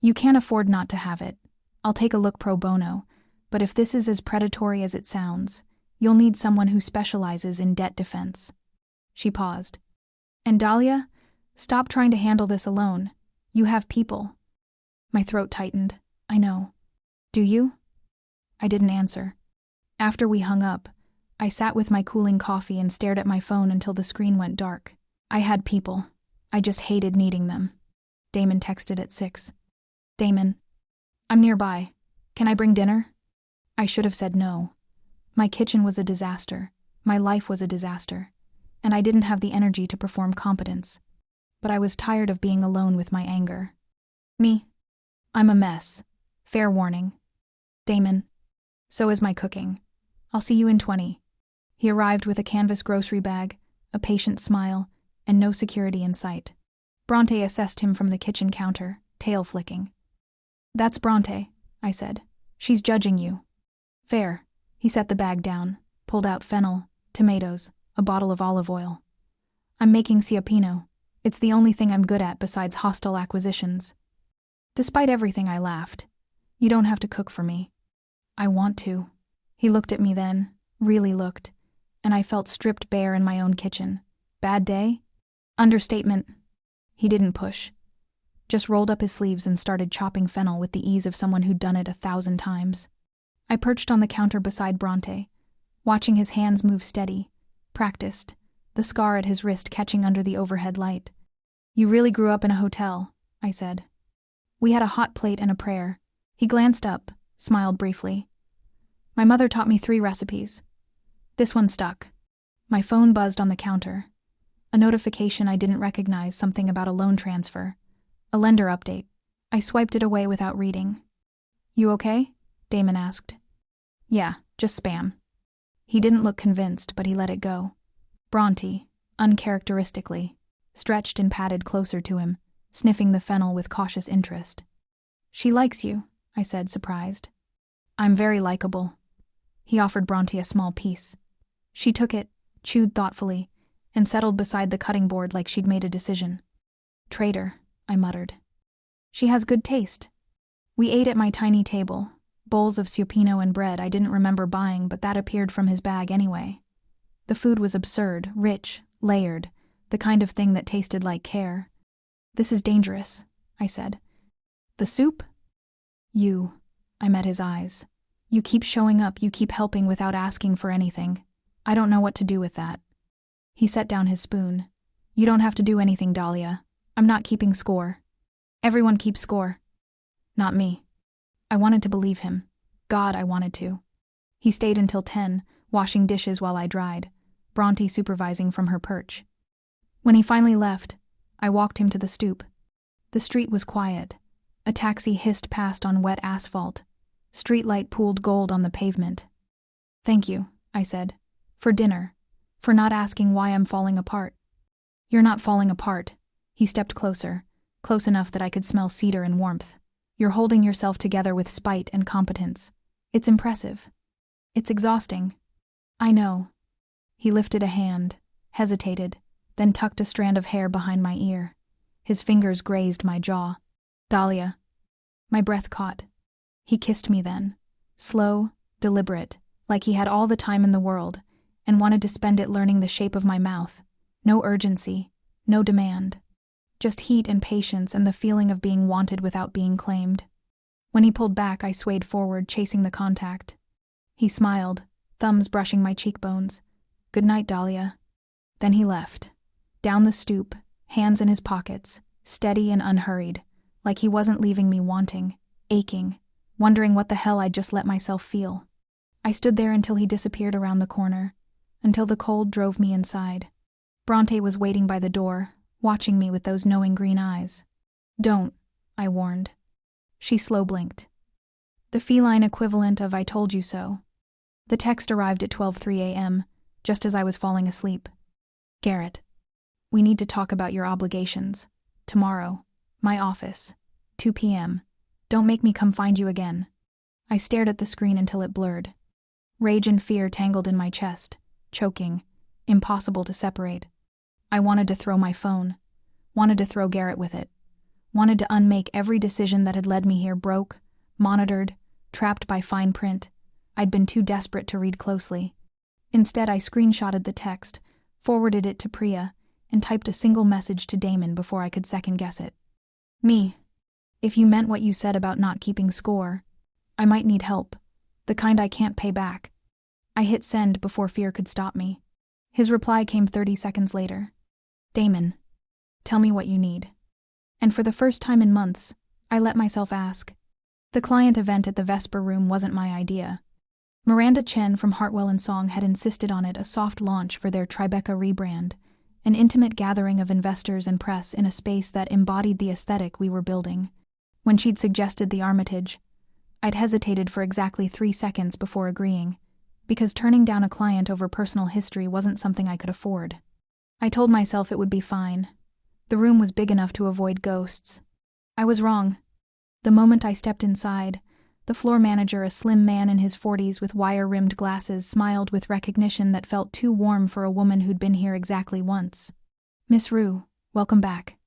You can't afford not to have it. I'll take a look pro bono, but if this is as predatory as it sounds, you'll need someone who specializes in debt defense. She paused. And Dahlia, stop trying to handle this alone. You have people. My throat tightened. I know. Do you? I didn't answer. After we hung up, I sat with my cooling coffee and stared at my phone until the screen went dark. I had people. I just hated needing them. Damon texted at 6. Damon, I'm nearby. Can I bring dinner? I should have said no. My kitchen was a disaster. My life was a disaster. And I didn't have the energy to perform competence. But I was tired of being alone with my anger. Me? I'm a mess. Fair warning. Damon. So is my cooking. I'll see you in 20. He arrived with a canvas grocery bag, a patient smile, and no security in sight. Bronte assessed him from the kitchen counter, tail flicking. That's Bronte, I said. She's judging you. Fair. He set the bag down, pulled out fennel, tomatoes, a bottle of olive oil. I'm making ciappino. It's the only thing I'm good at besides hostile acquisitions. Despite everything, I laughed. You don't have to cook for me. I want to. He looked at me then, really looked, and I felt stripped bare in my own kitchen. Bad day? Understatement. He didn't push. Just rolled up his sleeves and started chopping fennel with the ease of someone who'd done it 1,000 times. I perched on the counter beside Bronte, watching his hands move steady, practiced, the scar at his wrist catching under the overhead light. "You really grew up in a hotel," I said. "We had a hot plate and a prayer." He glanced up, smiled briefly. "My mother taught me 3 recipes. This one stuck." My phone buzzed on the counter. A notification I didn't recognize, something about a loan transfer. A lender update. I swiped it away without reading. "You okay?" Damon asked. "Yeah, just spam." He didn't look convinced, but he let it go. Bronte, uncharacteristically, stretched and padded closer to him, sniffing the fennel with cautious interest. "She likes you," I said, surprised. "I'm very likable." He offered Bronte a small piece. She took it, chewed thoughtfully, and settled beside the cutting board like she'd made a decision. "Traitor," I muttered. "She has good taste." We ate at my tiny table, bowls of supino and bread I didn't remember buying, but that appeared from his bag anyway. The food was absurd, rich, layered, the kind of thing that tasted like care. "This is dangerous," I said. "The soup?" "You." I met his eyes. "You keep showing up, you keep helping without asking for anything. I don't know what to do with that." He set down his spoon. "You don't have to do anything, Dahlia. I'm not keeping score." "Everyone keeps score." "Not me." I wanted to believe him. God, I wanted to. He stayed until 10, washing dishes while I dried, Bronte supervising from her perch. When he finally left, I walked him to the stoop. The street was quiet. A taxi hissed past on wet asphalt. Streetlight pooled gold on the pavement. "Thank you," I said. "For dinner. For not asking why I'm falling apart." "You're not falling apart." He stepped closer, close enough that I could smell cedar and warmth. "You're holding yourself together with spite and competence. It's impressive. It's exhausting." "I know." He lifted a hand, hesitated, then tucked a strand of hair behind my ear. His fingers grazed my jaw. "Dahlia." My breath caught. He kissed me then, slow, deliberate, like he had all the time in the world, and wanted to spend it learning the shape of my mouth. No urgency, no demand. Just heat and patience and the feeling of being wanted without being claimed. When he pulled back, I swayed forward, chasing the contact. He smiled, thumbs brushing my cheekbones. "Good night, Dahlia." Then he left. Down the stoop, hands in his pockets, steady and unhurried, like he wasn't leaving me wanting, aching, wondering what the hell I'd just let myself feel. I stood there until he disappeared around the corner, until the cold drove me inside. Bronte was waiting by the door, watching me with those knowing green eyes. "Don't," I warned. She slow blinked. The feline equivalent of "I told you so." The text arrived at 12:03 a.m., just as I was falling asleep. "Garrett, we need to talk about your obligations. Tomorrow. My office. 2 p.m. Don't make me come find you again." I stared at the screen until it blurred. Rage and fear tangled in my chest, choking, impossible to separate. I wanted to throw my phone, wanted to throw Garrett with it, wanted to unmake every decision that had led me here, broke, monitored, trapped by fine print. I'd been too desperate to read closely. Instead, I screenshotted the text, forwarded it to Priya, and typed a single message to Damon before I could second-guess it. "Me. If you meant what you said about not keeping score, I might need help, the kind I can't pay back." I hit send before fear could stop me. His reply came 30 seconds later. "Damon, tell me what you need." And for the first time in months, I let myself ask. The client event at the Vesper Room wasn't my idea. Miranda Chen from Hartwell & Song had insisted on it, a soft launch for their Tribeca rebrand, an intimate gathering of investors and press in a space that embodied the aesthetic we were building. When she'd suggested the Armitage, I'd hesitated for exactly 3 seconds before agreeing, because turning down a client over personal history wasn't something I could afford. I told myself it would be fine. The room was big enough to avoid ghosts. I was wrong. The moment I stepped inside, the floor manager, a slim man in his 40s with wire-rimmed glasses, smiled with recognition that felt too warm for a woman who'd been here exactly once. "Miss Rue, welcome back."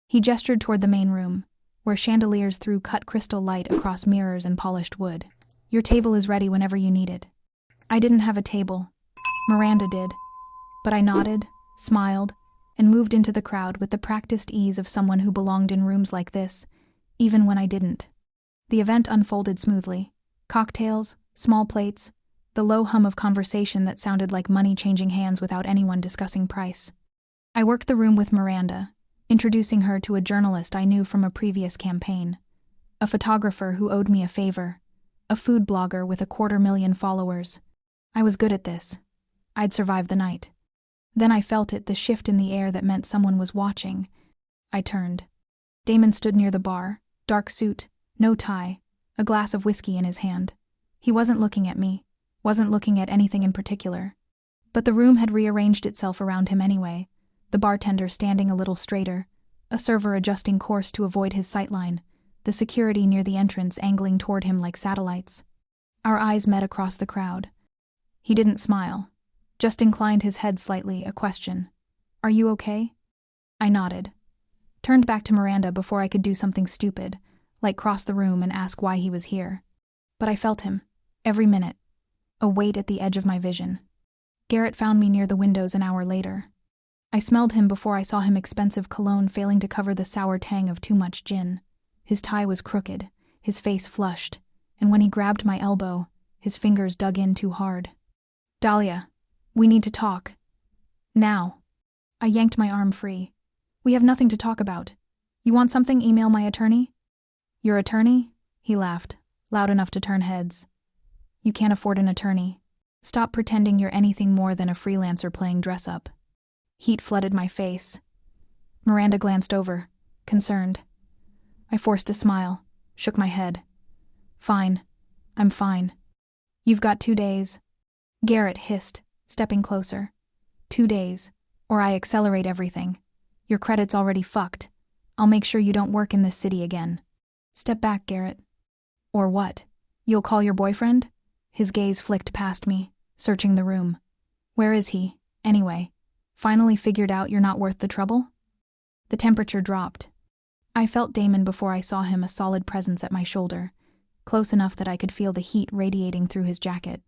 He gestured toward the main room, where chandeliers threw cut crystal light across mirrors and polished wood. "Your table is ready whenever you need it." I didn't have a table. Miranda did, but I nodded, smiled, and moved into the crowd with the practiced ease of someone who belonged in rooms like this, even when I didn't. The event unfolded smoothly. Cocktails, small plates, the low hum of conversation that sounded like money changing hands without anyone discussing price. I worked the room with Miranda, introducing her to a journalist I knew from a previous campaign, a photographer who owed me a favor, a food blogger with 250,000 followers. I was good at this. I'd survive the night. Then I felt it, the shift in the air that meant someone was watching. I turned. Damon stood near the bar, dark suit, no tie, a glass of whiskey in his hand. He wasn't looking at me, wasn't looking at anything in particular. But the room had rearranged itself around him anyway, the bartender standing a little straighter, a server adjusting course to avoid his sightline, the security near the entrance angling toward him like satellites. Our eyes met across the crowd. He didn't smile, just inclined his head slightly, a question. "Are you okay?" I nodded. Turned back to Miranda before I could do something stupid, like cross the room and ask why he was here. But I felt him, every minute, a weight at the edge of my vision. Garrett found me near the windows an hour later. I smelled him before I saw him expensive cologne failing to cover the sour tang of too much gin. His tie was crooked, his face flushed, and when he grabbed my elbow, his fingers dug in too hard. "Dahlia, we need to talk. Now." I yanked my arm free. "We have nothing to talk about. You want something? Email my attorney?" "Your attorney?" He laughed, loud enough to turn heads. "You can't afford an attorney. Stop pretending you're anything more than a freelancer playing dress-up." Heat flooded my face. Miranda glanced over, concerned. I forced a smile, shook my head. "Fine. I'm fine. You've got 2 days. Garrett hissed, stepping closer. 2 days, or I accelerate everything. Your credit's already fucked. I'll make sure you don't work in this city again. Step back, Garrett." "Or what? You'll call your boyfriend?" His gaze flicked past me, searching the room. "Where is he, anyway? Finally figured out you're not worth the trouble?" The temperature dropped. I felt Damon before I saw him, a solid presence at my shoulder, close enough that I could feel the heat radiating through his jacket.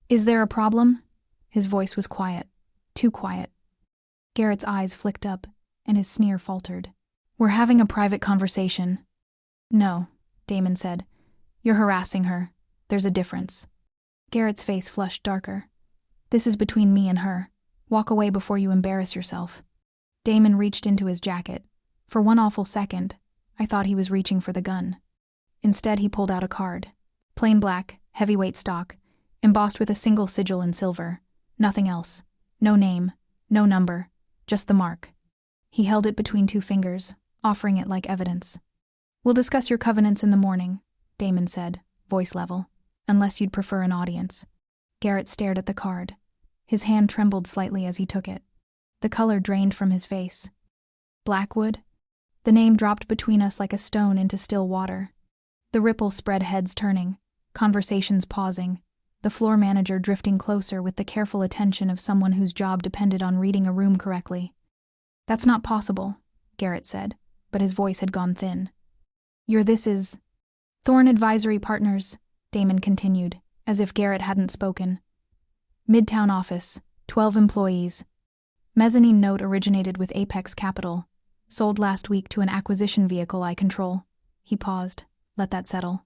"Is there a problem?" His voice was quiet, too quiet. Garrett's eyes flicked up, and his sneer faltered. "We're having a private conversation." "No," Damon said. "You're harassing her. There's a difference." Garrett's face flushed darker. "This is between me and her. Walk away before you embarrass yourself." Damon reached into his jacket. For one awful second, I thought he was reaching for the gun. Instead, he pulled out a card. Plain black, heavyweight stock, embossed with a single sigil in silver. Nothing else. No name, no number, just the mark. He held it between 2 fingers, offering it like evidence. "We'll discuss your covenants in the morning," Damon said, voice level, "unless you'd prefer an audience." Garrett stared at the card. His hand trembled slightly as he took it. The color drained from his face. "Blackwood?" The name dropped between us like a stone into still water. The ripple spread, heads turning, conversations pausing, the floor manager drifting closer with the careful attention of someone whose job depended on reading a room correctly. "That's not possible," Garrett said, but his voice had gone thin. This is Thorne Advisory Partners," Damon continued, as if Garrett hadn't spoken. "Midtown office, 12 employees. Mezzanine note originated with Apex Capital. Sold last week to an acquisition vehicle I control." He paused. "Let that settle.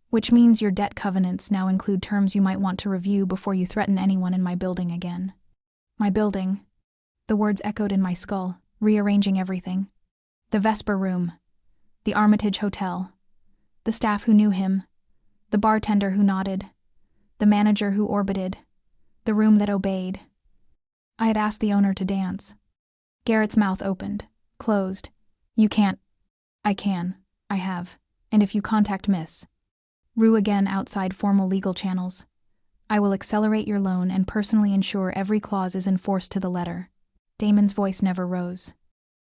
Which means your debt covenants now include terms you might want to review before you threaten anyone in my building again." "My building?" The words echoed in my skull, rearranging everything. The Vesper Room. The Armitage Hotel. The staff who knew him. The bartender who nodded. The manager who orbited. The room that obeyed. I had asked the owner to dance. Garrett's mouth opened, closed. "You can't." "I can. I have. And if you contact Miss Rue again outside formal legal channels, I will accelerate your loan and personally ensure every clause is enforced to the letter." Damon's voice never rose.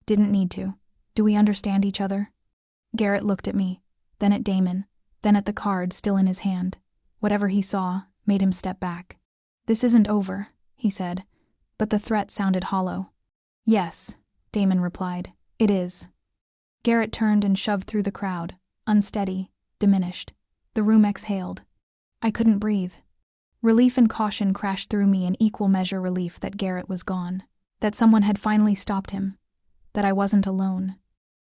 "Didn't need to. Do we understand each other?" Garrett looked at me, then at Damon, then at the card still in his hand. Whatever he saw made him step back. "This isn't over," he said, but the threat sounded hollow. "Yes," Damon replied, "it is." Garrett turned and shoved through the crowd, unsteady, diminished. The room exhaled. I couldn't breathe. Relief and caution crashed through me, in equal measure relief that Garrett was gone, that someone had finally stopped him, that I wasn't alone.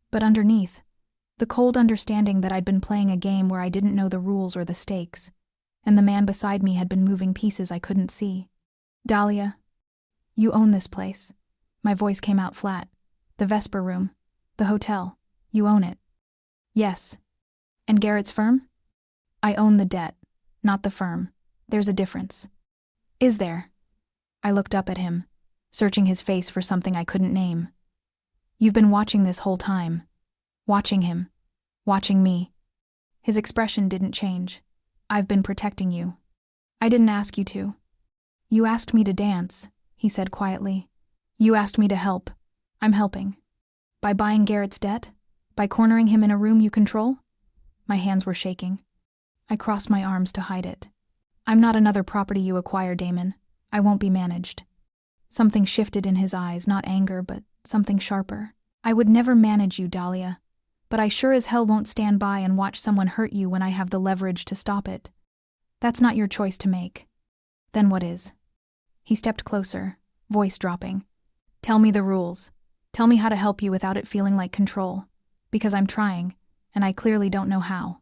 But underneath, the cold understanding that I'd been playing a game where I didn't know the rules or the stakes, and the man beside me had been moving pieces I couldn't see. Dahlia, you own this place. My voice came out flat. The Vesper room. The hotel. You own it. Yes. And Garrett's firm? I own the debt, not the firm. There's a difference. Is there? I looked up at him, searching his face for something I couldn't name. You've been watching this whole time. Watching him. Watching me. His expression didn't change. I've been protecting you. I didn't ask you to. You asked me to dance, he said quietly. You asked me to help. I'm helping. By buying Garrett's debt? By cornering him in a room you control? My hands were shaking. I crossed my arms to hide it. I'm not another property you acquire, Damon. I won't be managed. Something shifted in his eyes, not anger, but something sharper. I would never manage you, Dahlia. But I sure as hell won't stand by and watch someone hurt you when I have the leverage to stop it. That's not your choice to make. Then what is? He stepped closer, voice dropping. Tell me the rules. Tell me how to help you without it feeling like control. Because I'm trying, and I clearly don't know how.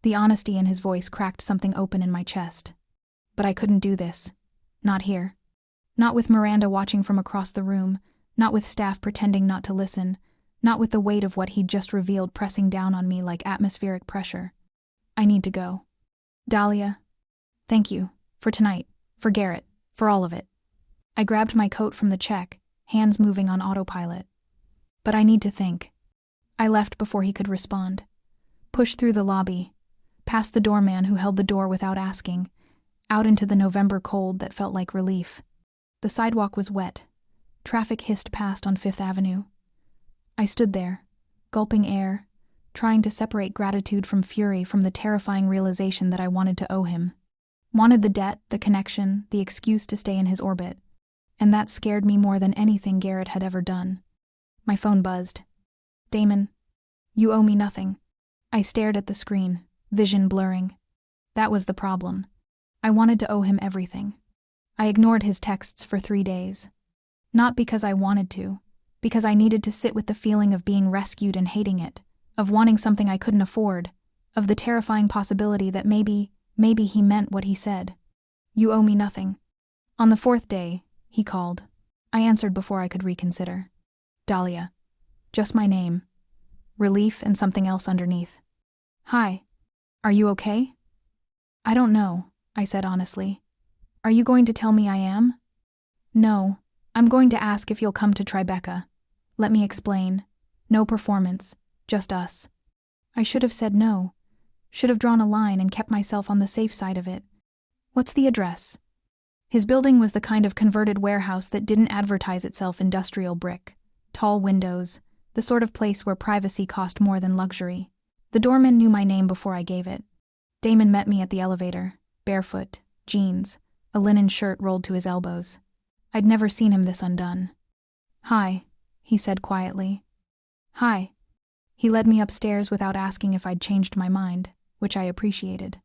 The honesty in his voice cracked something open in my chest. But I couldn't do this. Not here. Not with Miranda watching from across the room, not with staff pretending not to listen, not with the weight of what he'd just revealed pressing down on me like atmospheric pressure. I need to go. Dahlia, thank you. For tonight. For Garrett. For all of it. I grabbed my coat from the check, hands moving on autopilot. But I need to think. I left before he could respond. Pushed through the lobby, past the doorman who held the door without asking, out into the November cold that felt like relief. The sidewalk was wet. Traffic hissed past on Fifth Avenue. I stood there, gulping air, trying to separate gratitude from fury from the terrifying realization that I wanted to owe him. Wanted the debt, the connection, the excuse to stay in his orbit. And that scared me more than anything Garrett had ever done. My phone buzzed. Damon, you owe me nothing. I stared at the screen, vision blurring. That was the problem. I wanted to owe him everything. I ignored his texts for 3 days. Not because I wanted to, because I needed to sit with the feeling of being rescued and hating it, of wanting something I couldn't afford, of the terrifying possibility that maybe he meant what he said. You owe me nothing. On the 4th day, he called. I answered before I could reconsider. Dahlia. Just my name. Relief and something else underneath. Hi. Are you okay? I don't know, I said honestly. Are you going to tell me I am? No. I'm going to ask if you'll come to Tribeca. Let me explain. No performance. Just us. I should have said no. Should have drawn a line and kept myself on the safe side of it. What's the address? His building was the kind of converted warehouse that didn't advertise itself industrial brick. Tall windows, the sort of place where privacy cost more than luxury. The doorman knew my name before I gave it. Damon met me at the elevator, barefoot, jeans, a linen shirt rolled to his elbows. I'd never seen him this undone. Hi, he said quietly. Hi. He led me upstairs without asking if I'd changed my mind, which I appreciated.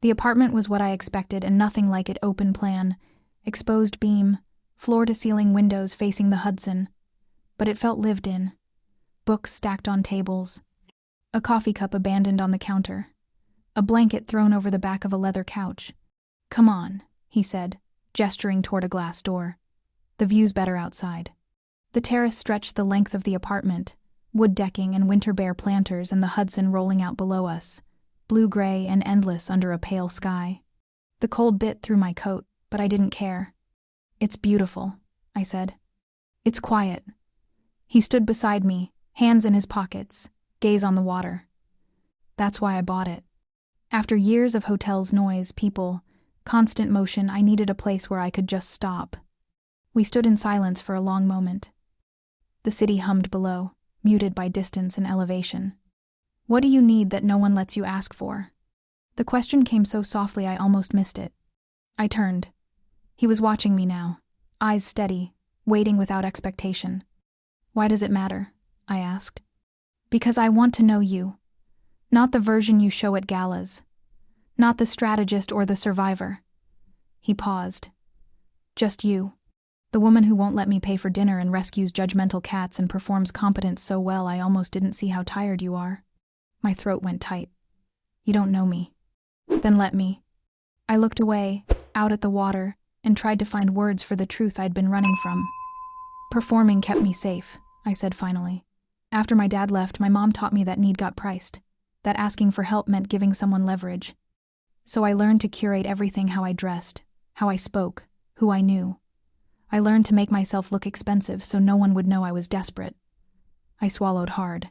The apartment was what I expected and nothing like it. Open plan, exposed beam, floor-to-ceiling windows facing the Hudson. But it felt lived in. Books stacked on tables. A coffee cup abandoned on the counter. A blanket thrown over the back of a leather couch. Come on, he said, gesturing toward a glass door. The view's better outside. The terrace stretched the length of the apartment, wood decking and winter bare planters and the Hudson rolling out below us, blue-gray and endless under a pale sky. The cold bit through my coat, but I didn't care. It's beautiful, I said. It's quiet. He stood beside me, hands in his pockets, gaze on the water. That's why I bought it. After years of hotels' noise, people, constant motion, I needed a place where I could just stop. We stood in silence for a long moment. The city hummed below, muted by distance and elevation. What do you need that no one lets you ask for? The question came so softly I almost missed it. I turned. He was watching me now, eyes steady, waiting without expectation. Why does it matter? I asked. Because I want to know you. Not the version you show at galas. Not the strategist or the survivor. He paused. Just you. The woman who won't let me pay for dinner and rescues judgmental cats and performs competence so well I almost didn't see how tired you are. My throat went tight. You don't know me. Then let me. I looked away, out at the water, and tried to find words for the truth I'd been running from. Performing kept me safe, I said finally. After my dad left, my mom taught me that need got priced, that asking for help meant giving someone leverage. So I learned to curate everything: how I dressed, how I spoke, who I knew. I learned to make myself look expensive so no one would know I was desperate. I swallowed hard.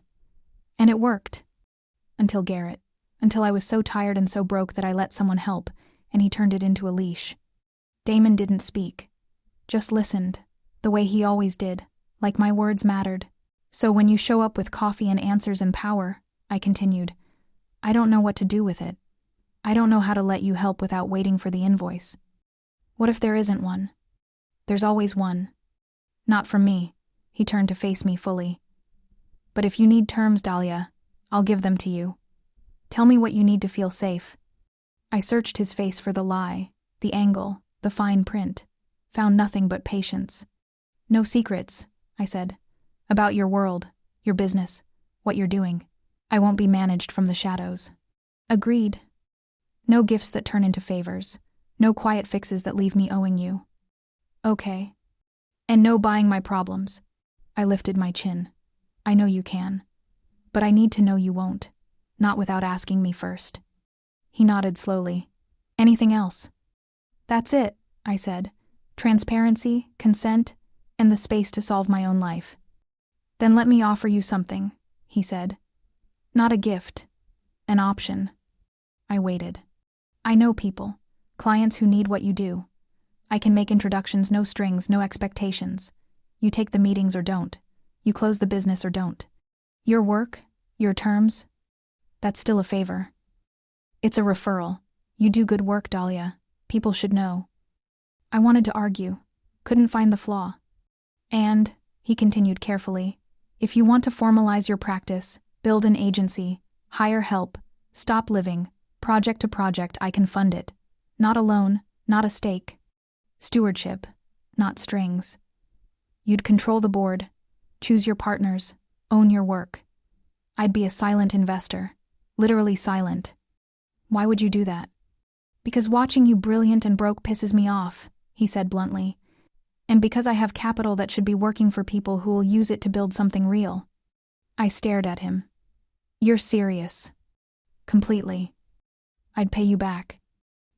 And it worked. Until Garrett. Until I was so tired and so broke that I let someone help, and he turned it into a leash. Damon didn't speak. Just listened, the way he always did, like my words mattered. So when you show up with coffee and answers and power, I continued, I don't know what to do with it. I don't know how to let you help without waiting for the invoice. What if there isn't one? There's always one. Not from me. He turned to face me fully. But if you need terms, Dahlia, I'll give them to you. Tell me what you need to feel safe. I searched his face for the lie, the angle, the fine print. Found nothing but patience. No secrets, I said. About your world, your business, what you're doing. I won't be managed from the shadows. Agreed. No gifts that turn into favors. No quiet fixes that leave me owing you. Okay. And no buying my problems. I lifted my chin. I know you can. But I need to know you won't. Not without asking me first. He nodded slowly. Anything else? That's it, I said. Transparency, consent, and the space to solve my own life. Then let me offer you something, he said. Not a gift. An option. I waited. I know people. Clients who need what you do. I can make introductions, no strings, no expectations. You take the meetings or don't. You close the business or don't. Your work, your terms, that's still a favor. It's a referral. You do good work, Dahlia. People should know. I wanted to argue. Couldn't find the flaw. And, he continued carefully, if you want to formalize your practice, build an agency, hire help, stop living, project to project, I can fund it. Not a loan, not a stake. Stewardship, not strings. You'd control the board, choose your partners, own your work. I'd be a silent investor, literally silent. Why would you do that? Because watching you brilliant and broke pisses me off, he said bluntly. And because I have capital that should be working for people who will use it to build something real. I stared at him. You're serious. Completely. I'd pay you back.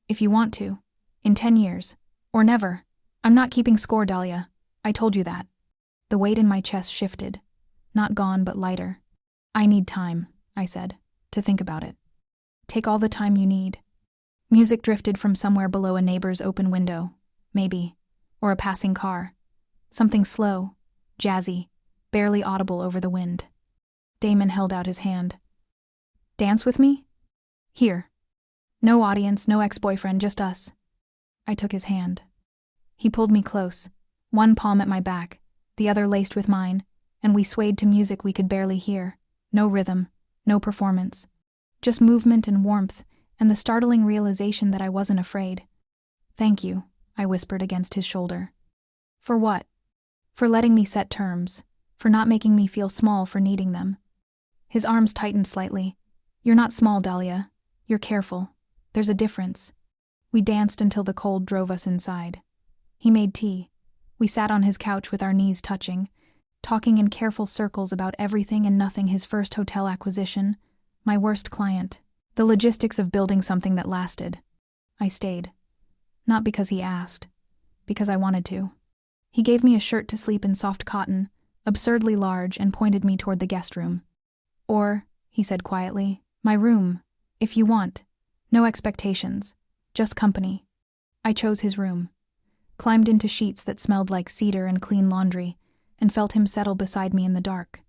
If you want to. In 10 years. Or never. I'm not keeping score, Dahlia. I told you that. The weight in my chest shifted. Not gone, but lighter. I need time, I said, to think about it. Take all the time you need. Music drifted from somewhere below a neighbor's open window. Maybe. Or a passing car. Something slow, jazzy, barely audible over the wind. Damon held out his hand. Dance with me? Here. No audience, no ex-boyfriend, just us. I took his hand. He pulled me close, one palm at my back, the other laced with mine, and we swayed to music we could barely hear. No rhythm, no performance. Just movement and warmth, and the startling realization that I wasn't afraid. Thank you, I whispered against his shoulder. For what? For letting me set terms, for not making me feel small for needing them. His arms tightened slightly. You're not small, Dahlia. You're careful. There's a difference. We danced until the cold drove us inside. He made tea. We sat on his couch with our knees touching, talking in careful circles about everything and nothing: his first hotel acquisition, my worst client, the logistics of building something that lasted. I stayed. Not because he asked. Because I wanted to. He gave me a shirt to sleep in, soft cotton, absurdly large, and pointed me toward the guest room. Or, he said quietly, my room, if you want. No expectations. Just company. I chose his room. Climbed into sheets that smelled like cedar and clean laundry, and felt him settle beside me in the dark.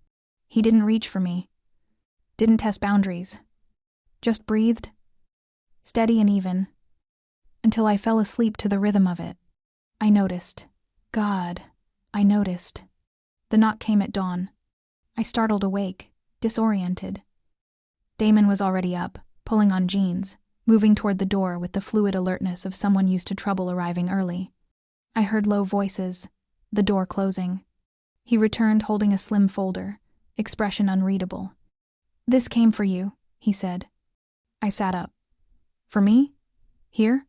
He didn't reach for me. Didn't test boundaries. Just breathed. Steady and even. Until I fell asleep to the rhythm of it. I noticed. God, I noticed. The knock came at dawn. I startled awake, disoriented. Damon was already up, pulling on jeans, moving toward the door with the fluid alertness of someone used to trouble arriving early. I heard low voices, the door closing. He returned holding a slim folder, expression unreadable. "This came for you," he said. I sat up. "For me? Here?"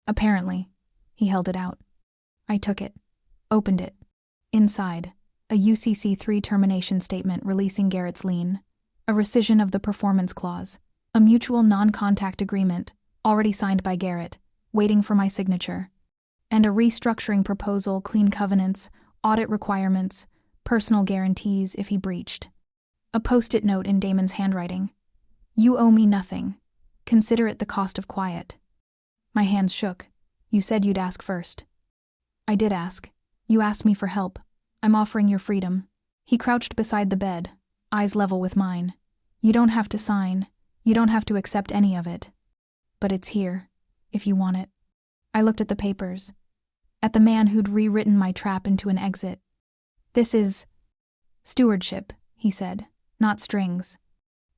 "Apparently." He held it out. I took it, opened it. Inside, a UCC3 termination statement releasing Garrett's lien, a rescission of the performance clause, a mutual non-contact agreement, already signed by Garrett, waiting for my signature, and a restructuring proposal, clean covenants, audit requirements, personal guarantees if he breached. A post-it note in Damon's handwriting. "You owe me nothing. Consider it the cost of quiet." My hands shook. "You said you'd ask first." "I did ask. You asked me for help. I'm offering your freedom." He crouched beside the bed, eyes level with mine. "You don't have to sign. You don't have to accept any of it. But it's here, if you want it." I looked at the papers. At the man who'd rewritten my trap into an exit. "This is stewardship," he said, "not strings."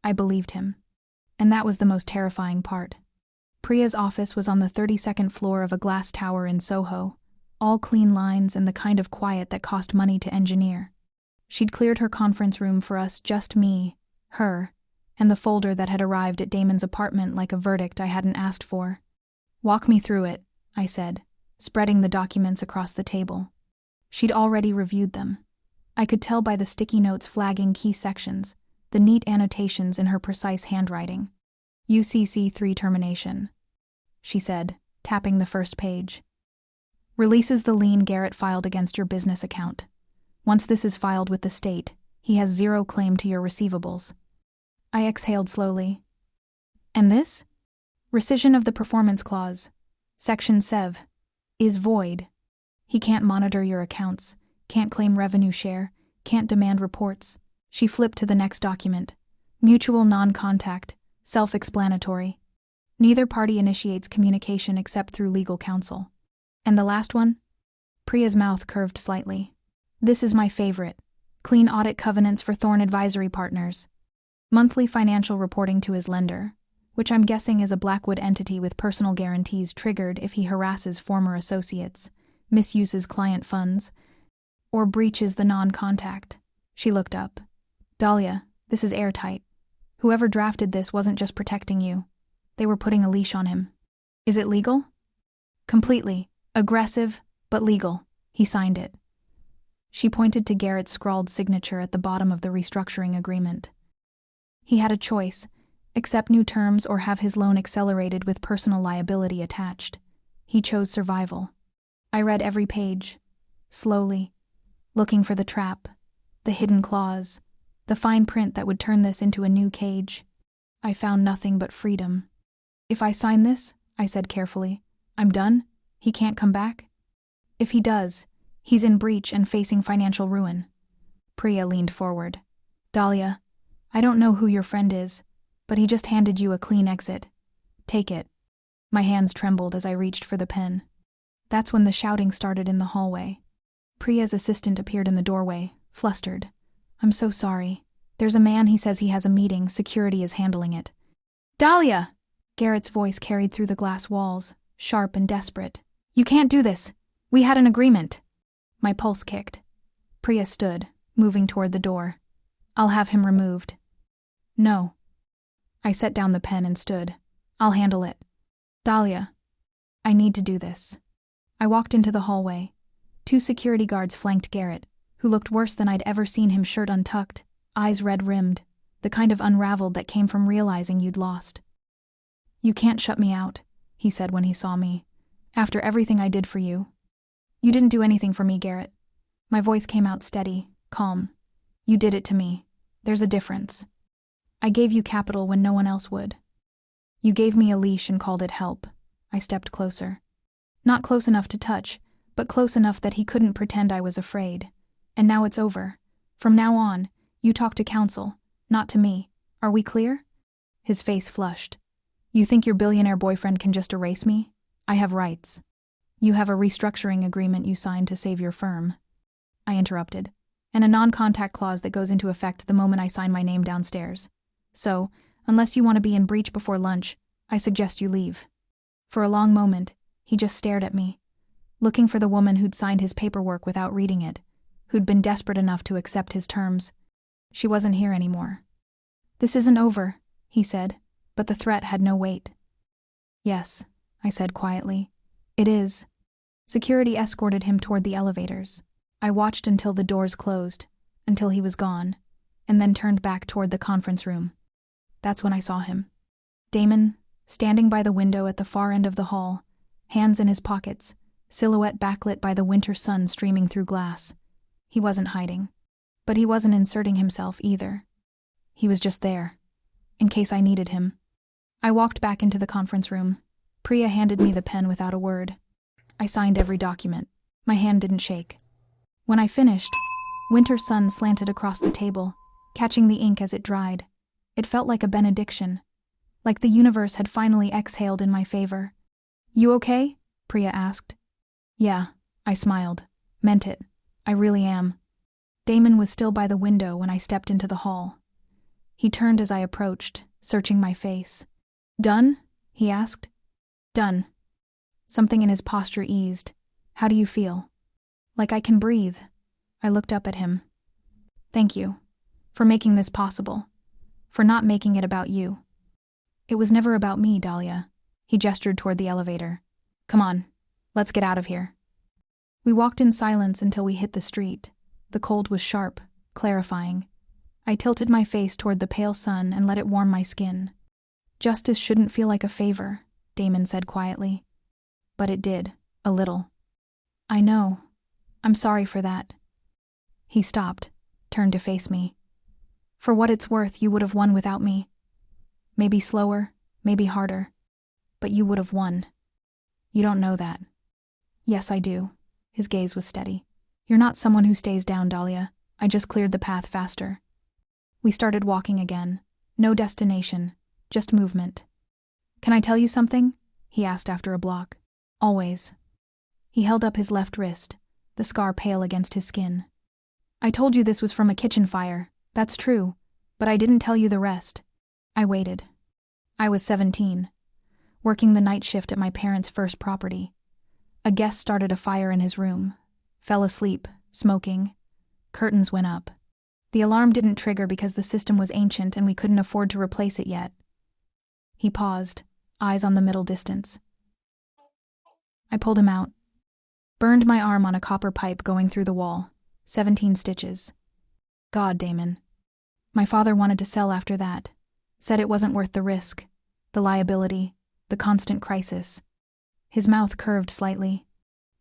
I believed him. And that was the most terrifying part. Priya's office was on the 32nd floor of a glass tower in Soho, all clean lines and the kind of quiet that cost money to engineer. She'd cleared her conference room for us, just me, her, and the folder that had arrived at Damon's apartment like a verdict I hadn't asked for. "Walk me through it," I said, spreading the documents across the table. She'd already reviewed them. I could tell by the sticky notes flagging key sections, the neat annotations in her precise handwriting. "UCC3 termination," she said, tapping the first page. "Releases the lien Garrett filed against your business account. Once this is filed with the state, he has zero claim to your receivables." I exhaled slowly. "And this? Rescission of the performance clause, Section 7, is void. He can't monitor your accounts, can't claim revenue share, can't demand reports." She flipped to the next document. "Mutual non-contact, self-explanatory. Neither party initiates communication except through legal counsel." "And the last one?" Priya's mouth curved slightly. "This is my favorite. Clean audit covenants for Thorne Advisory Partners. Monthly financial reporting to his lender, which I'm guessing is a Blackwood entity with personal guarantees triggered if he harasses former associates, misuses client funds, or breaches the non-contact." She looked up. "Dahlia, this is airtight. Whoever drafted this wasn't just protecting you. They were putting a leash on him. Is it legal?" "Completely. Aggressive, but legal." He signed it. She pointed to Garrett's scrawled signature at the bottom of the restructuring agreement. He had a choice: accept new terms or have his loan accelerated with personal liability attached. He chose survival. I read every page, slowly, looking for the trap, the hidden clause, the fine print that would turn this into a new cage. I found nothing but freedom. "If I sign this," I said carefully, "I'm done? He can't come back?" "If he does, he's in breach and facing financial ruin." Priya leaned forward. "Dahlia, I don't know who your friend is, but he just handed you a clean exit. Take it." My hands trembled as I reached for the pen. That's when the shouting started in the hallway. Priya's assistant appeared in the doorway, flustered. "I'm so sorry. There's a man, he says he has a meeting, security is handling it." "Dahlia!" Garrett's voice carried through the glass walls, sharp and desperate. "You can't do this. We had an agreement." My pulse kicked. Priya stood, moving toward the door. "I'll have him removed." "No." I set down the pen and stood. "I'll handle it." "Dahlia, I need to do this." I walked into the hallway. 2 security guards flanked Garrett, who looked worse than I'd ever seen him, shirt untucked, eyes red-rimmed, the kind of unraveled that came from realizing you'd lost. "You can't shut me out," he said when he saw me. "After everything I did for you." "You didn't do anything for me, Garrett." My voice came out steady, calm. "You did it to me. There's a difference. I gave you capital when no one else would. You gave me a leash and called it help." I stepped closer. Not close enough to touch, but close enough that he couldn't pretend I was afraid. "And now it's over. From now on, you talk to counsel, not to me. Are we clear?" His face flushed. "You think your billionaire boyfriend can just erase me? I have rights." "You have a restructuring agreement you signed to save your firm," I interrupted, "and a non-contact clause that goes into effect the moment I sign my name downstairs. So, unless you want to be in breach before lunch, I suggest you leave. For a long moment, he just stared at me, looking for the woman who'd signed his paperwork without reading it, who'd been desperate enough to accept his terms. She wasn't here anymore. This isn't over, he said, but the threat had no weight. Yes, I said quietly. It is. Security escorted him toward the elevators. I watched until the doors closed, until he was gone, and then turned back toward the conference room. That's when I saw him. Damon, standing by the window at the far end of the hall, hands in his pockets, silhouette backlit by the winter sun streaming through glass. He wasn't hiding. But he wasn't inserting himself either. He was just there, in case I needed him. I walked back into the conference room. Priya handed me the pen without a word. I signed every document. My hand didn't shake. When I finished, winter sun slanted across the table, catching the ink as it dried. It felt like a benediction, like the universe had finally exhaled in my favor. You okay? Priya asked. Yeah, I smiled. Meant it. I really am. Damon was still by the window when I stepped into the hall. He turned as I approached, searching my face. Done? He asked. Done. Something in his posture eased. How do you feel? Like I can breathe. I looked up at him. Thank you. For making this possible. For not making it about you. It was never about me, Dahlia. He gestured toward the elevator. Come on. Let's get out of here. We walked in silence until we hit the street. The cold was sharp, clarifying. I tilted my face toward the pale sun and let it warm my skin. Justice shouldn't feel like a favor, Damon said quietly. But it did, a little. I know. I'm sorry for that. He stopped, turned to face me. For what it's worth, you would have won without me. Maybe slower, maybe harder. But you would have won. You don't know that. Yes, I do. His gaze was steady. You're not someone who stays down, Dahlia. I just cleared the path faster. We started walking again. No destination, just movement. Can I tell you something? He asked after a block. Always. He held up his left wrist, the scar pale against his skin. I told you this was from a kitchen fire. That's true. But I didn't tell you the rest. I waited. I was 17, working the night shift at my parents' first property. A guest started a fire in his room. Fell asleep, smoking. Curtains went up. The alarm didn't trigger because the system was ancient and we couldn't afford to replace it yet. He paused, eyes on the middle distance. I pulled him out. Burned my arm on a copper pipe going through the wall. 17 stitches. God, Damon. My father wanted to sell after that. Said it wasn't worth the risk, the liability, the constant crisis. His mouth curved slightly.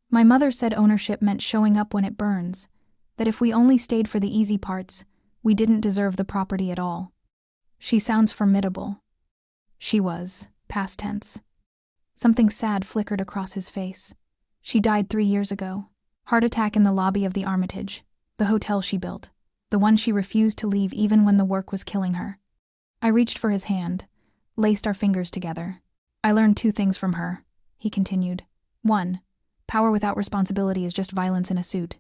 My mother said ownership meant showing up when it burns, that if we only stayed for the easy parts, we didn't deserve the property at all. She sounds formidable. She was, past tense. Something sad flickered across his face. She died 3 years ago. Heart attack in the lobby of the Armitage, the hotel she built, the one she refused to leave even when the work was killing her. I reached for his hand, laced our fingers together. I learned 2 things from her, he continued. 1, power without responsibility is just violence in a suit.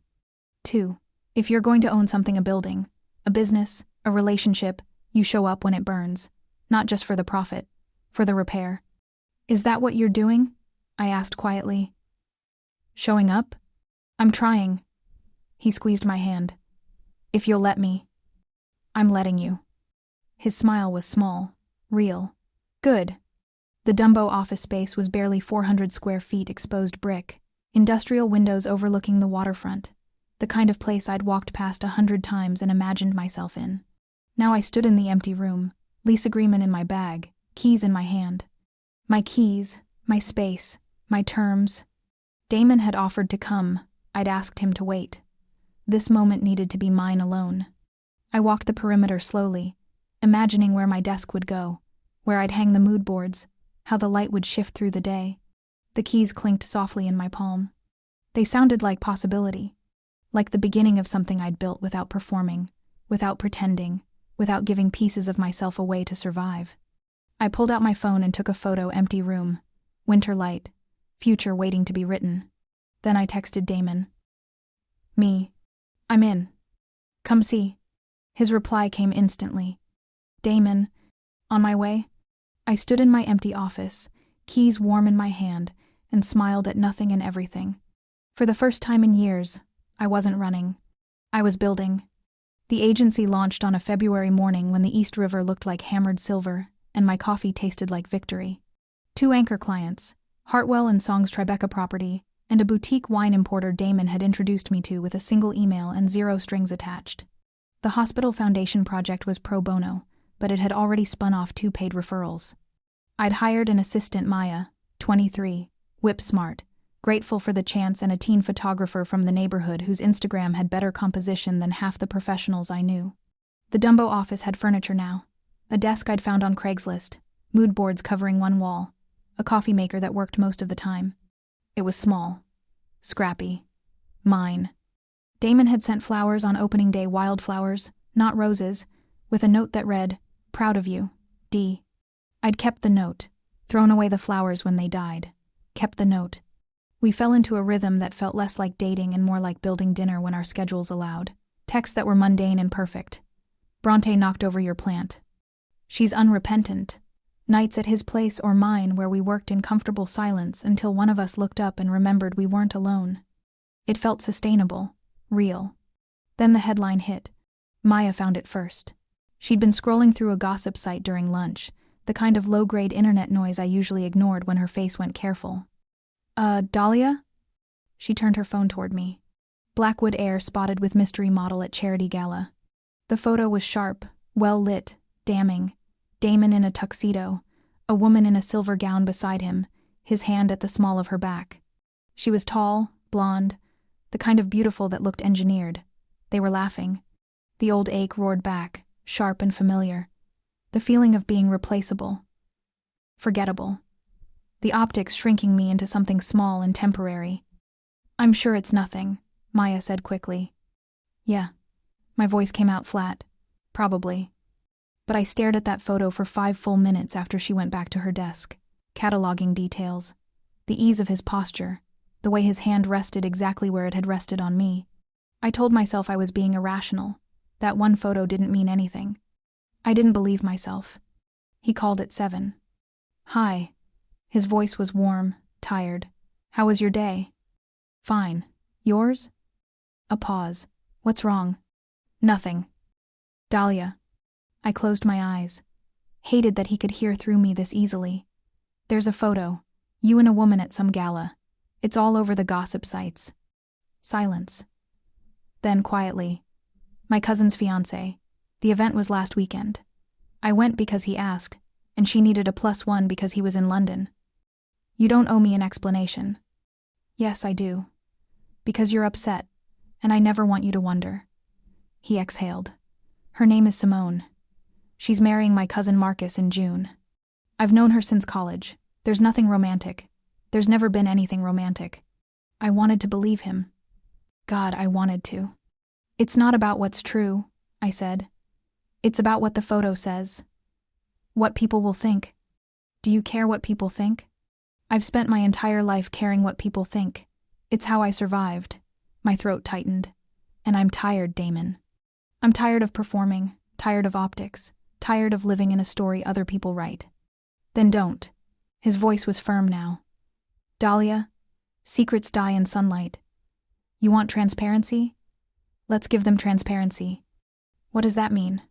2, if you're going to own something, a building, a business, a relationship, you show up when it burns, not just for the profit, for the repair. Is that what you're doing? I asked quietly. Showing up? I'm trying. He squeezed my hand. If you'll let me. I'm letting you. His smile was small, real. Good. The Dumbo office space was barely 400 square feet exposed brick, industrial windows overlooking the waterfront, the kind of place I'd walked past 100 times and imagined myself in. Now I stood in the empty room, lease agreement in my bag, keys in my hand. My keys, my space, my terms. Damon had offered to come. I'd asked him to wait. This moment needed to be mine alone. I walked the perimeter slowly, imagining where my desk would go, where I'd hang the mood boards, how the light would shift through the day. The keys clinked softly in my palm. They sounded like possibility, like the beginning of something I'd built without performing, without pretending, without giving pieces of myself away to survive. I pulled out my phone and took a photo. Empty room, winter light, future waiting to be written. Then I texted Damon. Me. I'm in. Come see. His reply came instantly. Damon. On my way. I stood in my empty office, keys warm in my hand, and smiled at nothing and everything. For the first time in years, I wasn't running. I was building. The agency launched on a February morning when the East River looked like hammered silver, and my coffee tasted like victory. 2 anchor clients, Hartwell and Song's Tribeca property, and a boutique wine importer Damon had introduced me to with a single email and 0 strings attached. The hospital foundation project was pro bono, but it had already spun off 2 paid referrals. I'd hired an assistant, Maya, 23, whip-smart, grateful for the chance, and a teen photographer from the neighborhood whose Instagram had better composition than half the professionals I knew. The Dumbo office had furniture now. A desk I'd found on Craigslist, mood boards covering one wall, a coffee maker that worked most of the time. It was small, scrappy, mine. Damon had sent flowers on opening day, wildflowers, not roses, with a note that read, "Proud of you, D." I'd kept the note, thrown away the flowers when they died. Kept the note. We fell into a rhythm that felt less like dating and more like building dinner when our schedules allowed. Texts that were mundane and perfect. Bronte knocked over your plant. She's unrepentant. Nights at his place or mine where we worked in comfortable silence until one of us looked up and remembered we weren't alone. It felt sustainable, real. Then the headline hit. Maya found it first. She'd been scrolling through a gossip site during lunch, the kind of low-grade internet noise I usually ignored when her face went careful. Dahlia?" She turned her phone toward me. Blackwood air spotted with mystery model at charity gala. The photo was sharp, well-lit, damning. Damon in a tuxedo, a woman in a silver gown beside him, his hand at the small of her back. She was tall, blonde, the kind of beautiful that looked engineered. They were laughing. The old ache roared back, sharp and familiar. The feeling of being replaceable. Forgettable. The optics shrinking me into something small and temporary. "I'm sure it's nothing," Maya said quickly. "Yeah." My voice came out flat. "Probably." But I stared at that photo for 5 full minutes after she went back to her desk, cataloging details. The ease of his posture, the way his hand rested exactly where it had rested on me. I told myself I was being irrational. That one photo didn't mean anything. I didn't believe myself. He called at 7. "Hi." His voice was warm, tired. "How was your day?" "Fine. Yours?" A pause. "What's wrong?" "Nothing." "Dahlia." I closed my eyes. Hated that he could hear through me this easily. "There's a photo. You and a woman at some gala. It's all over the gossip sites." Silence. Then, quietly, "My cousin's fiancé. The event was last weekend. I went because he asked, and she needed a +1 because he was in London. You don't owe me an explanation." "Yes, I do. Because you're upset, and I never want you to wonder." He exhaled. "Her name is Simone. She's marrying my cousin Marcus in June. I've known her since college. There's nothing romantic. There's never been anything romantic." I wanted to believe him. God, I wanted to. "It's not about what's true," I said. "It's about what the photo says. What people will think." "Do you care what people think?" "I've spent my entire life caring what people think. It's how I survived." My throat tightened. "And I'm tired, Damon. I'm tired of performing, tired of optics, tired of living in a story other people write." "Then don't." His voice was firm now. "Dahlia, secrets die in sunlight. You want transparency? Let's give them transparency." "What does that mean?"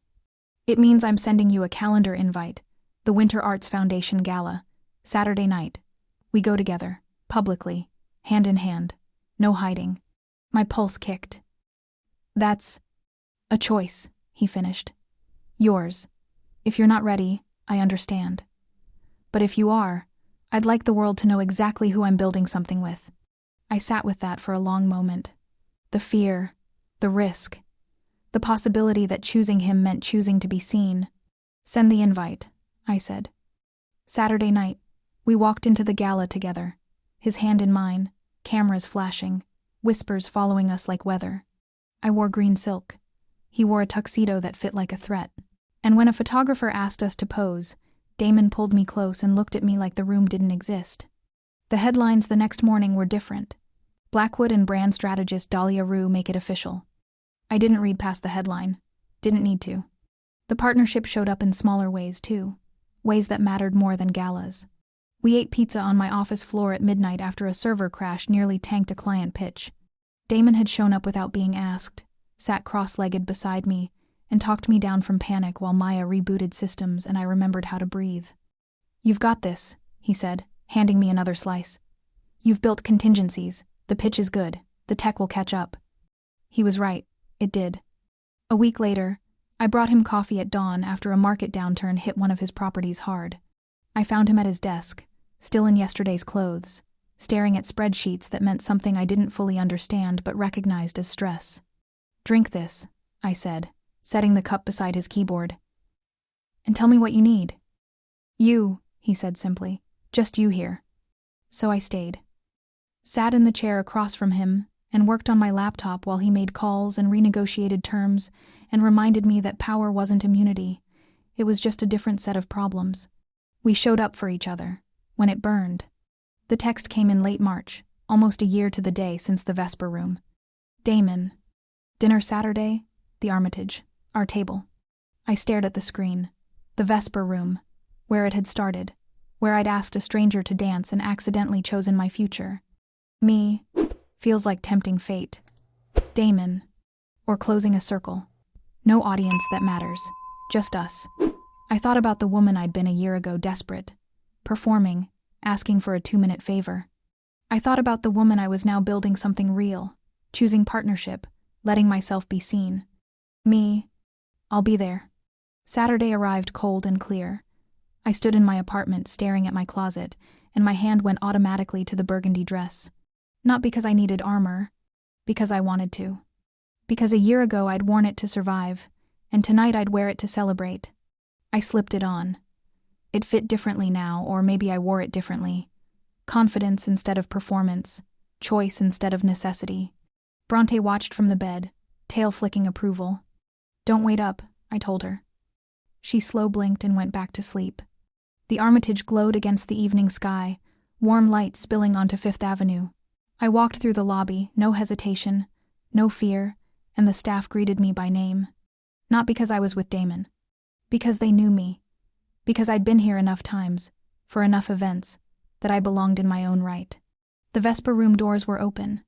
"It means I'm sending you a calendar invite, the Winter Arts Foundation Gala, Saturday night. We go together, publicly, hand in hand, no hiding." My pulse kicked. "That's a choice," he finished. "Yours. If you're not ready, I understand. But if you are, I'd like the world to know exactly who I'm building something with." I sat with that for a long moment. The fear, the risk, the possibility that choosing him meant choosing to be seen. "Send the invite," I said. Saturday night, we walked into the gala together, his hand in mine, cameras flashing, whispers following us like weather. I wore green silk. He wore a tuxedo that fit like a threat. And when a photographer asked us to pose, Damon pulled me close and looked at me like the room didn't exist. The headlines the next morning were different. Blackwood and brand strategist Dahlia Rue make it official. I didn't read past the headline. Didn't need to. The partnership showed up in smaller ways, too. ways that mattered more than galas. We ate pizza on my office floor at midnight after a server crash nearly tanked a client pitch. Damon had shown up without being asked, sat cross-legged beside me, and talked me down from panic while Maya rebooted systems and I remembered how to breathe. "You've got this," he said, handing me another slice. "You've built contingencies. The pitch is good. The tech will catch up." He was right. It did. A week later, I brought him coffee at dawn after a market downturn hit one of his properties hard. I found him at his desk, still in yesterday's clothes, staring at spreadsheets that meant something I didn't fully understand but recognized as stress. "Drink this," I said, setting the cup beside his keyboard. "And tell me what you need." "You," he said simply. "Just you here." So I stayed. Sat in the chair across from him and worked on my laptop while he made calls and renegotiated terms and reminded me that power wasn't immunity. It was just a different set of problems. We showed up for each other, when it burned. The text came in late March, almost a year to the day since the Vesper Room. "Damon. Dinner Saturday, the Armitage, our table." I stared at the screen. The Vesper Room, where it had started, where I'd asked a stranger to dance and accidentally chosen my future. Me. Feels like tempting fate. Damon. Or closing a circle. No audience that matters. Just us. I thought about the woman I'd been a year ago, desperate. Performing. Asking for a 2-minute favor. I thought about the woman I was now building something real. Choosing partnership. Letting myself be seen. Me. I'll be there. Saturday arrived cold and clear. I stood in my apartment staring at my closet, and my hand went automatically to the burgundy dress. Not because I needed armor. Because I wanted to. Because a year ago I'd worn it to survive, and tonight I'd wear it to celebrate. I slipped it on. It fit differently now, or maybe I wore it differently. Confidence instead of performance. Choice instead of necessity. Bronte watched from the bed, tail flicking approval. "Don't wait up," I told her. She slow blinked and went back to sleep. The Armitage glowed against the evening sky, warm light spilling onto Fifth Avenue. I walked through the lobby, no hesitation, no fear, and the staff greeted me by name. Not because I was with Damon. Because they knew me. Because I'd been here enough times, for enough events, that I belonged in my own right. The Vesper Room doors were open.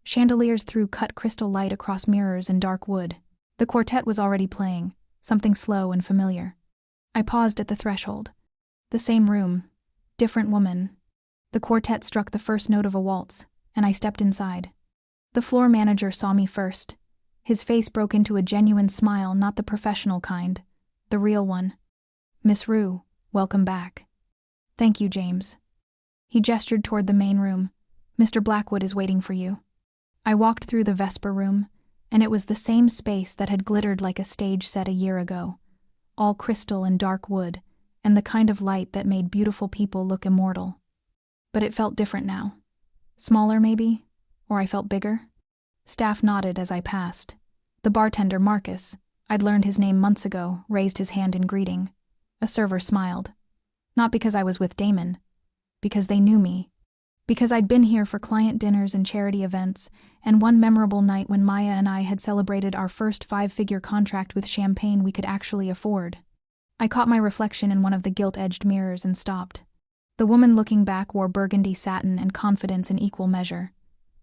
Chandeliers threw cut crystal light across mirrors and dark wood. The quartet was already playing, something slow and familiar. I paused at the threshold. The same room. Different woman. The quartet struck the first note of a waltz, and I stepped inside. The floor manager saw me first. His face broke into a genuine smile, not the professional kind, the real one. "Miss Rue, welcome back." "Thank you, James." He gestured toward the main room. "Mr. Blackwood is waiting for you." I walked through the Vesper Room, and it was the same space that had glittered like a stage set a year ago. All crystal and dark wood, and the kind of light that made beautiful people look immortal. But it felt different now. Smaller, maybe? Or I felt bigger? Staff nodded as I passed. The bartender, Marcus, I'd learned his name months ago, raised his hand in greeting. A server smiled. Not because I was with Damon. Because they knew me. Because I'd been here for client dinners and charity events, and one memorable night when Maya and I had celebrated our first 5-figure contract with champagne we could actually afford. I caught my reflection in one of the gilt-edged mirrors and stopped. The woman looking back wore burgundy satin and confidence in equal measure.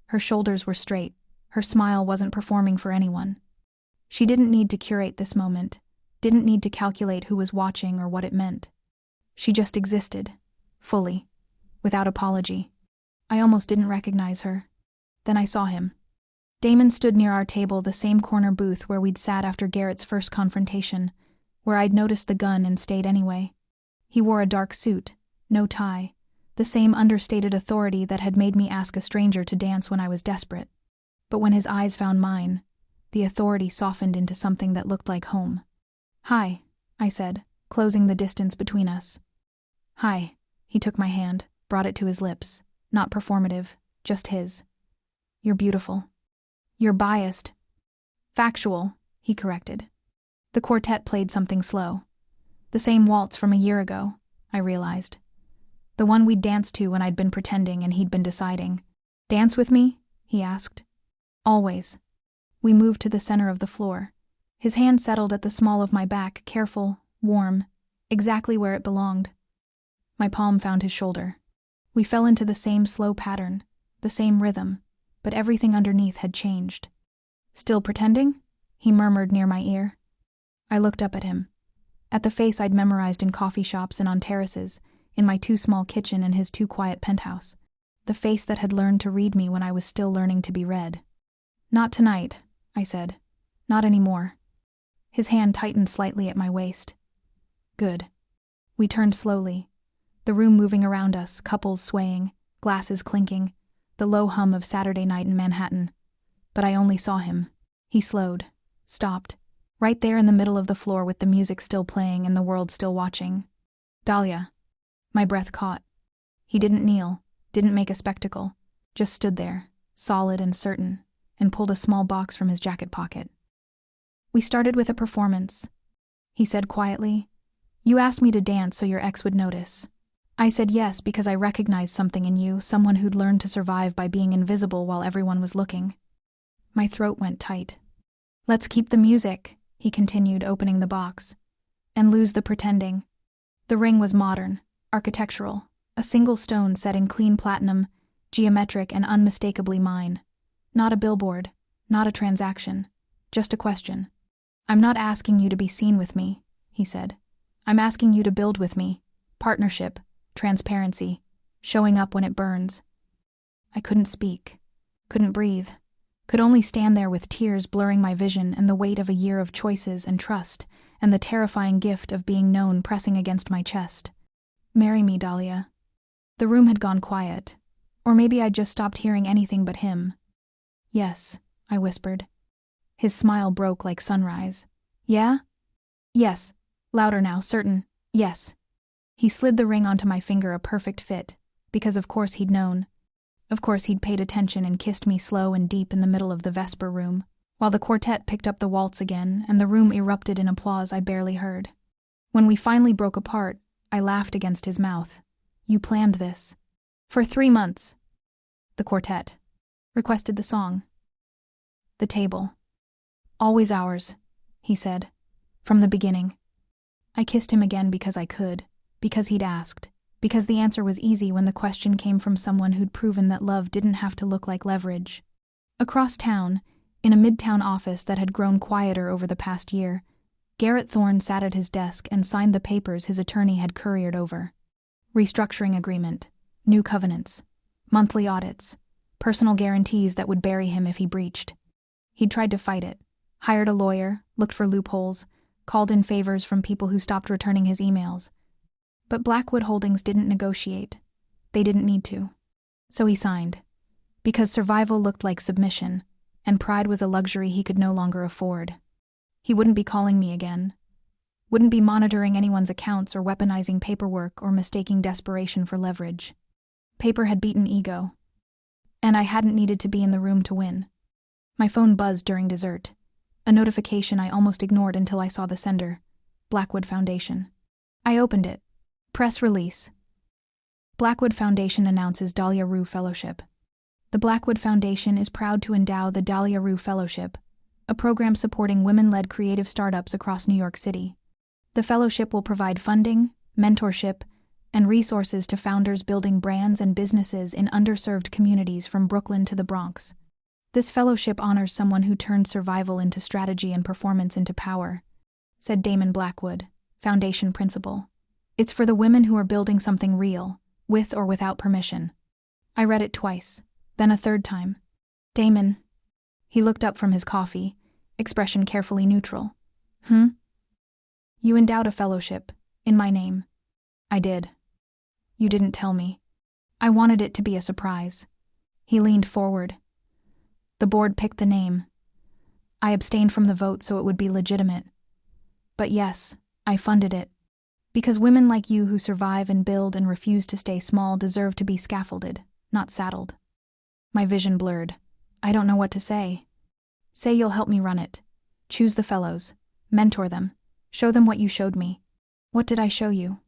Her shoulders were straight. Her smile wasn't performing for anyone. She didn't need to curate this moment, didn't need to calculate who was watching or what it meant. She just existed, fully, without apology. I almost didn't recognize her. Then I saw him. Damon stood near our table, the same corner booth where we'd sat after Garrett's first confrontation, where I'd noticed the gun and stayed anyway. He wore a dark suit, no tie, the same understated authority that had made me ask a stranger to dance when I was desperate. But when his eyes found mine, the authority softened into something that looked like home. "Hi," I said, closing the distance between us. "Hi." He took my hand, brought it to his lips, not performative, just his. "You're beautiful." "You're biased." "Factual," he corrected. The quartet played something slow. The same waltz from a year ago, I realized. The one we'd danced to when I'd been pretending and he'd been deciding. "Dance with me?" he asked. "Always." We moved to the center of the floor. His hand settled at the small of my back, careful, warm, exactly where it belonged. My palm found his shoulder. We fell into the same slow pattern, the same rhythm, but everything underneath had changed. Still pretending? He murmured near my ear. I looked up at him. At the face I'd memorized in coffee shops and on terraces, in my too small kitchen and his too quiet penthouse. The face that had learned to read me when I was still learning to be read. Not tonight, I said. Not anymore. His hand tightened slightly at my waist. Good. We turned slowly. The room moving around us, couples swaying, glasses clinking, the low hum of Saturday night in Manhattan. But I only saw him. He slowed, stopped, right there in the middle of the floor with the music still playing and the world still watching. Dahlia. My breath caught. He didn't kneel, didn't make a spectacle, just stood there, solid and certain, and pulled a small box from his jacket pocket. We started with a performance. He said quietly, "You asked me to dance so your ex would notice. I said yes because I recognized something in you, someone who'd learned to survive by being invisible while everyone was looking." My throat went tight. "Let's keep the music," he continued, opening the box, "and lose the pretending." The ring was modern, architectural, a single stone set in clean platinum, geometric and unmistakably mine. Not a billboard, not a transaction, just a question. "I'm not asking you to be seen with me," he said. "I'm asking you to build with me. Partnership, transparency, showing up when it burns." I couldn't speak, couldn't breathe, could only stand there with tears blurring my vision and the weight of a year of choices and trust, and the terrifying gift of being known pressing against my chest. "Marry me, Dahlia." The room had gone quiet, or maybe I'd just stopped hearing anything but him. "Yes," I whispered. His smile broke like sunrise. "Yeah?" "Yes." Louder now, certain. "Yes." He slid the ring onto my finger, a perfect fit, because of course he'd known. Of course he'd paid attention and kissed me slow and deep in the middle of the Vesper room, while the quartet picked up the waltz again and the room erupted in applause I barely heard. When we finally broke apart, I laughed against his mouth. "You planned this. For 3 months." The quartet requested the song. The table. "Always ours," he said, "from the beginning." I kissed him again because I could, because he'd asked, because the answer was easy when the question came from someone who'd proven that love didn't have to look like leverage. Across town, in a midtown office that had grown quieter over the past year, Garrett Thorne sat at his desk and signed the papers his attorney had couriered over. Restructuring agreement, new covenants, monthly audits, personal guarantees that would bury him if he breached. He'd tried to fight it, hired a lawyer, looked for loopholes, called in favors from people who stopped returning his emails. But Blackwood Holdings didn't negotiate. They didn't need to. So he signed. Because survival looked like submission, and pride was a luxury he could no longer afford. He wouldn't be calling me again. Wouldn't be monitoring anyone's accounts or weaponizing paperwork or mistaking desperation for leverage. Paper had beaten ego. And I hadn't needed to be in the room to win. My phone buzzed during dessert. A notification I almost ignored until I saw the sender. Blackwood Foundation. I opened it. Press release. Blackwood Foundation announces Dahlia Rue Fellowship. The Blackwood Foundation is proud to endow the Dahlia Rue Fellowship, a program supporting women-led creative startups across New York City. The fellowship will provide funding, mentorship, and resources to founders building brands and businesses in underserved communities from Brooklyn to the Bronx. This fellowship honors someone who turned survival into strategy and performance into power, said Damon Blackwood, foundation principal. It's for the women who are building something real, with or without permission. I read it twice, then a third time. Damon. He looked up from his coffee, expression carefully neutral. You endowed a fellowship, in my name. I did. You didn't tell me. I wanted it to be a surprise. He leaned forward. The board picked the name. I abstained from the vote so it would be legitimate. But yes, I funded it. Because women like you who survive and build and refuse to stay small deserve to be scaffolded, not saddled. My vision blurred. I don't know what to say. Say you'll help me run it. Choose the fellows. Mentor them. Show them what you showed me. What did I show you?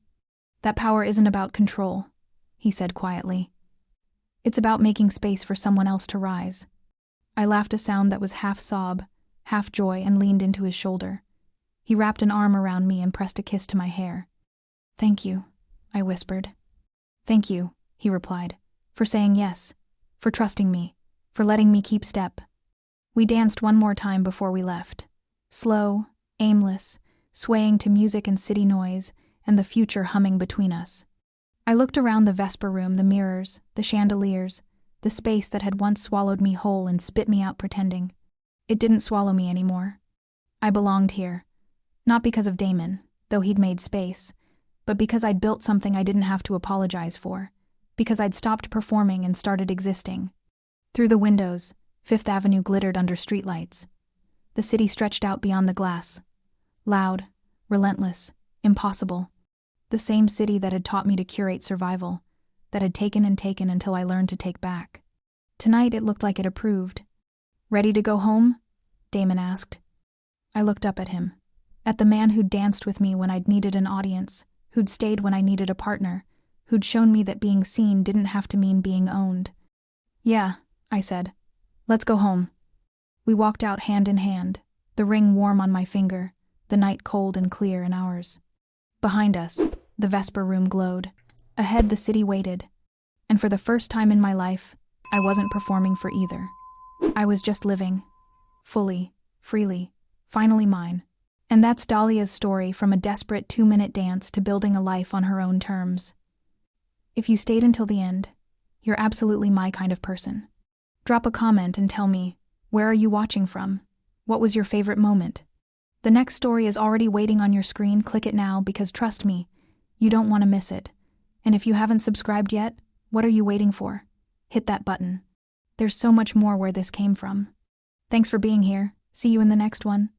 That power isn't about control, he said quietly. It's about making space for someone else to rise. I laughed a sound that was half sob, half joy, and leaned into his shoulder. He wrapped an arm around me and pressed a kiss to my hair. "Thank you," I whispered. "Thank you," he replied, "for saying yes, for trusting me, for letting me keep step." We danced one more time before we left. Slow, aimless, swaying to music and city noise, and the future humming between us. I looked around the Vesper room, the mirrors, the chandeliers, the space that had once swallowed me whole and spit me out pretending. It didn't swallow me anymore. I belonged here. Not because of Damon, though he'd made space, but because I'd built something I didn't have to apologize for, because I'd stopped performing and started existing. Through the windows, Fifth Avenue glittered under streetlights. The city stretched out beyond the glass. Loud, relentless, impossible. The same city that had taught me to curate survival, that had taken and taken until I learned to take back. Tonight it looked like it approved. "Ready to go home?" Damon asked. I looked up at him, at the man who'd danced with me when I'd needed an audience, who'd stayed when I needed a partner, who'd shown me that being seen didn't have to mean being owned. "Yeah," I said. "Let's go home." We walked out hand in hand, the ring warm on my finger, the night cold and clear in ours. Behind us, the Vesper room glowed. Ahead, the city waited. And for the first time in my life, I wasn't performing for either. I was just living. Fully, freely, finally mine. And that's Dahlia's story, from a desperate 2-minute dance to building a life on her own terms. If you stayed until the end, you're absolutely my kind of person. Drop a comment and tell me, where are you watching from? What was your favorite moment? The next story is already waiting on your screen. Click it now, because trust me, you don't want to miss it. And if you haven't subscribed yet, what are you waiting for? Hit that button. There's so much more where this came from. Thanks for being here. See you in the next one.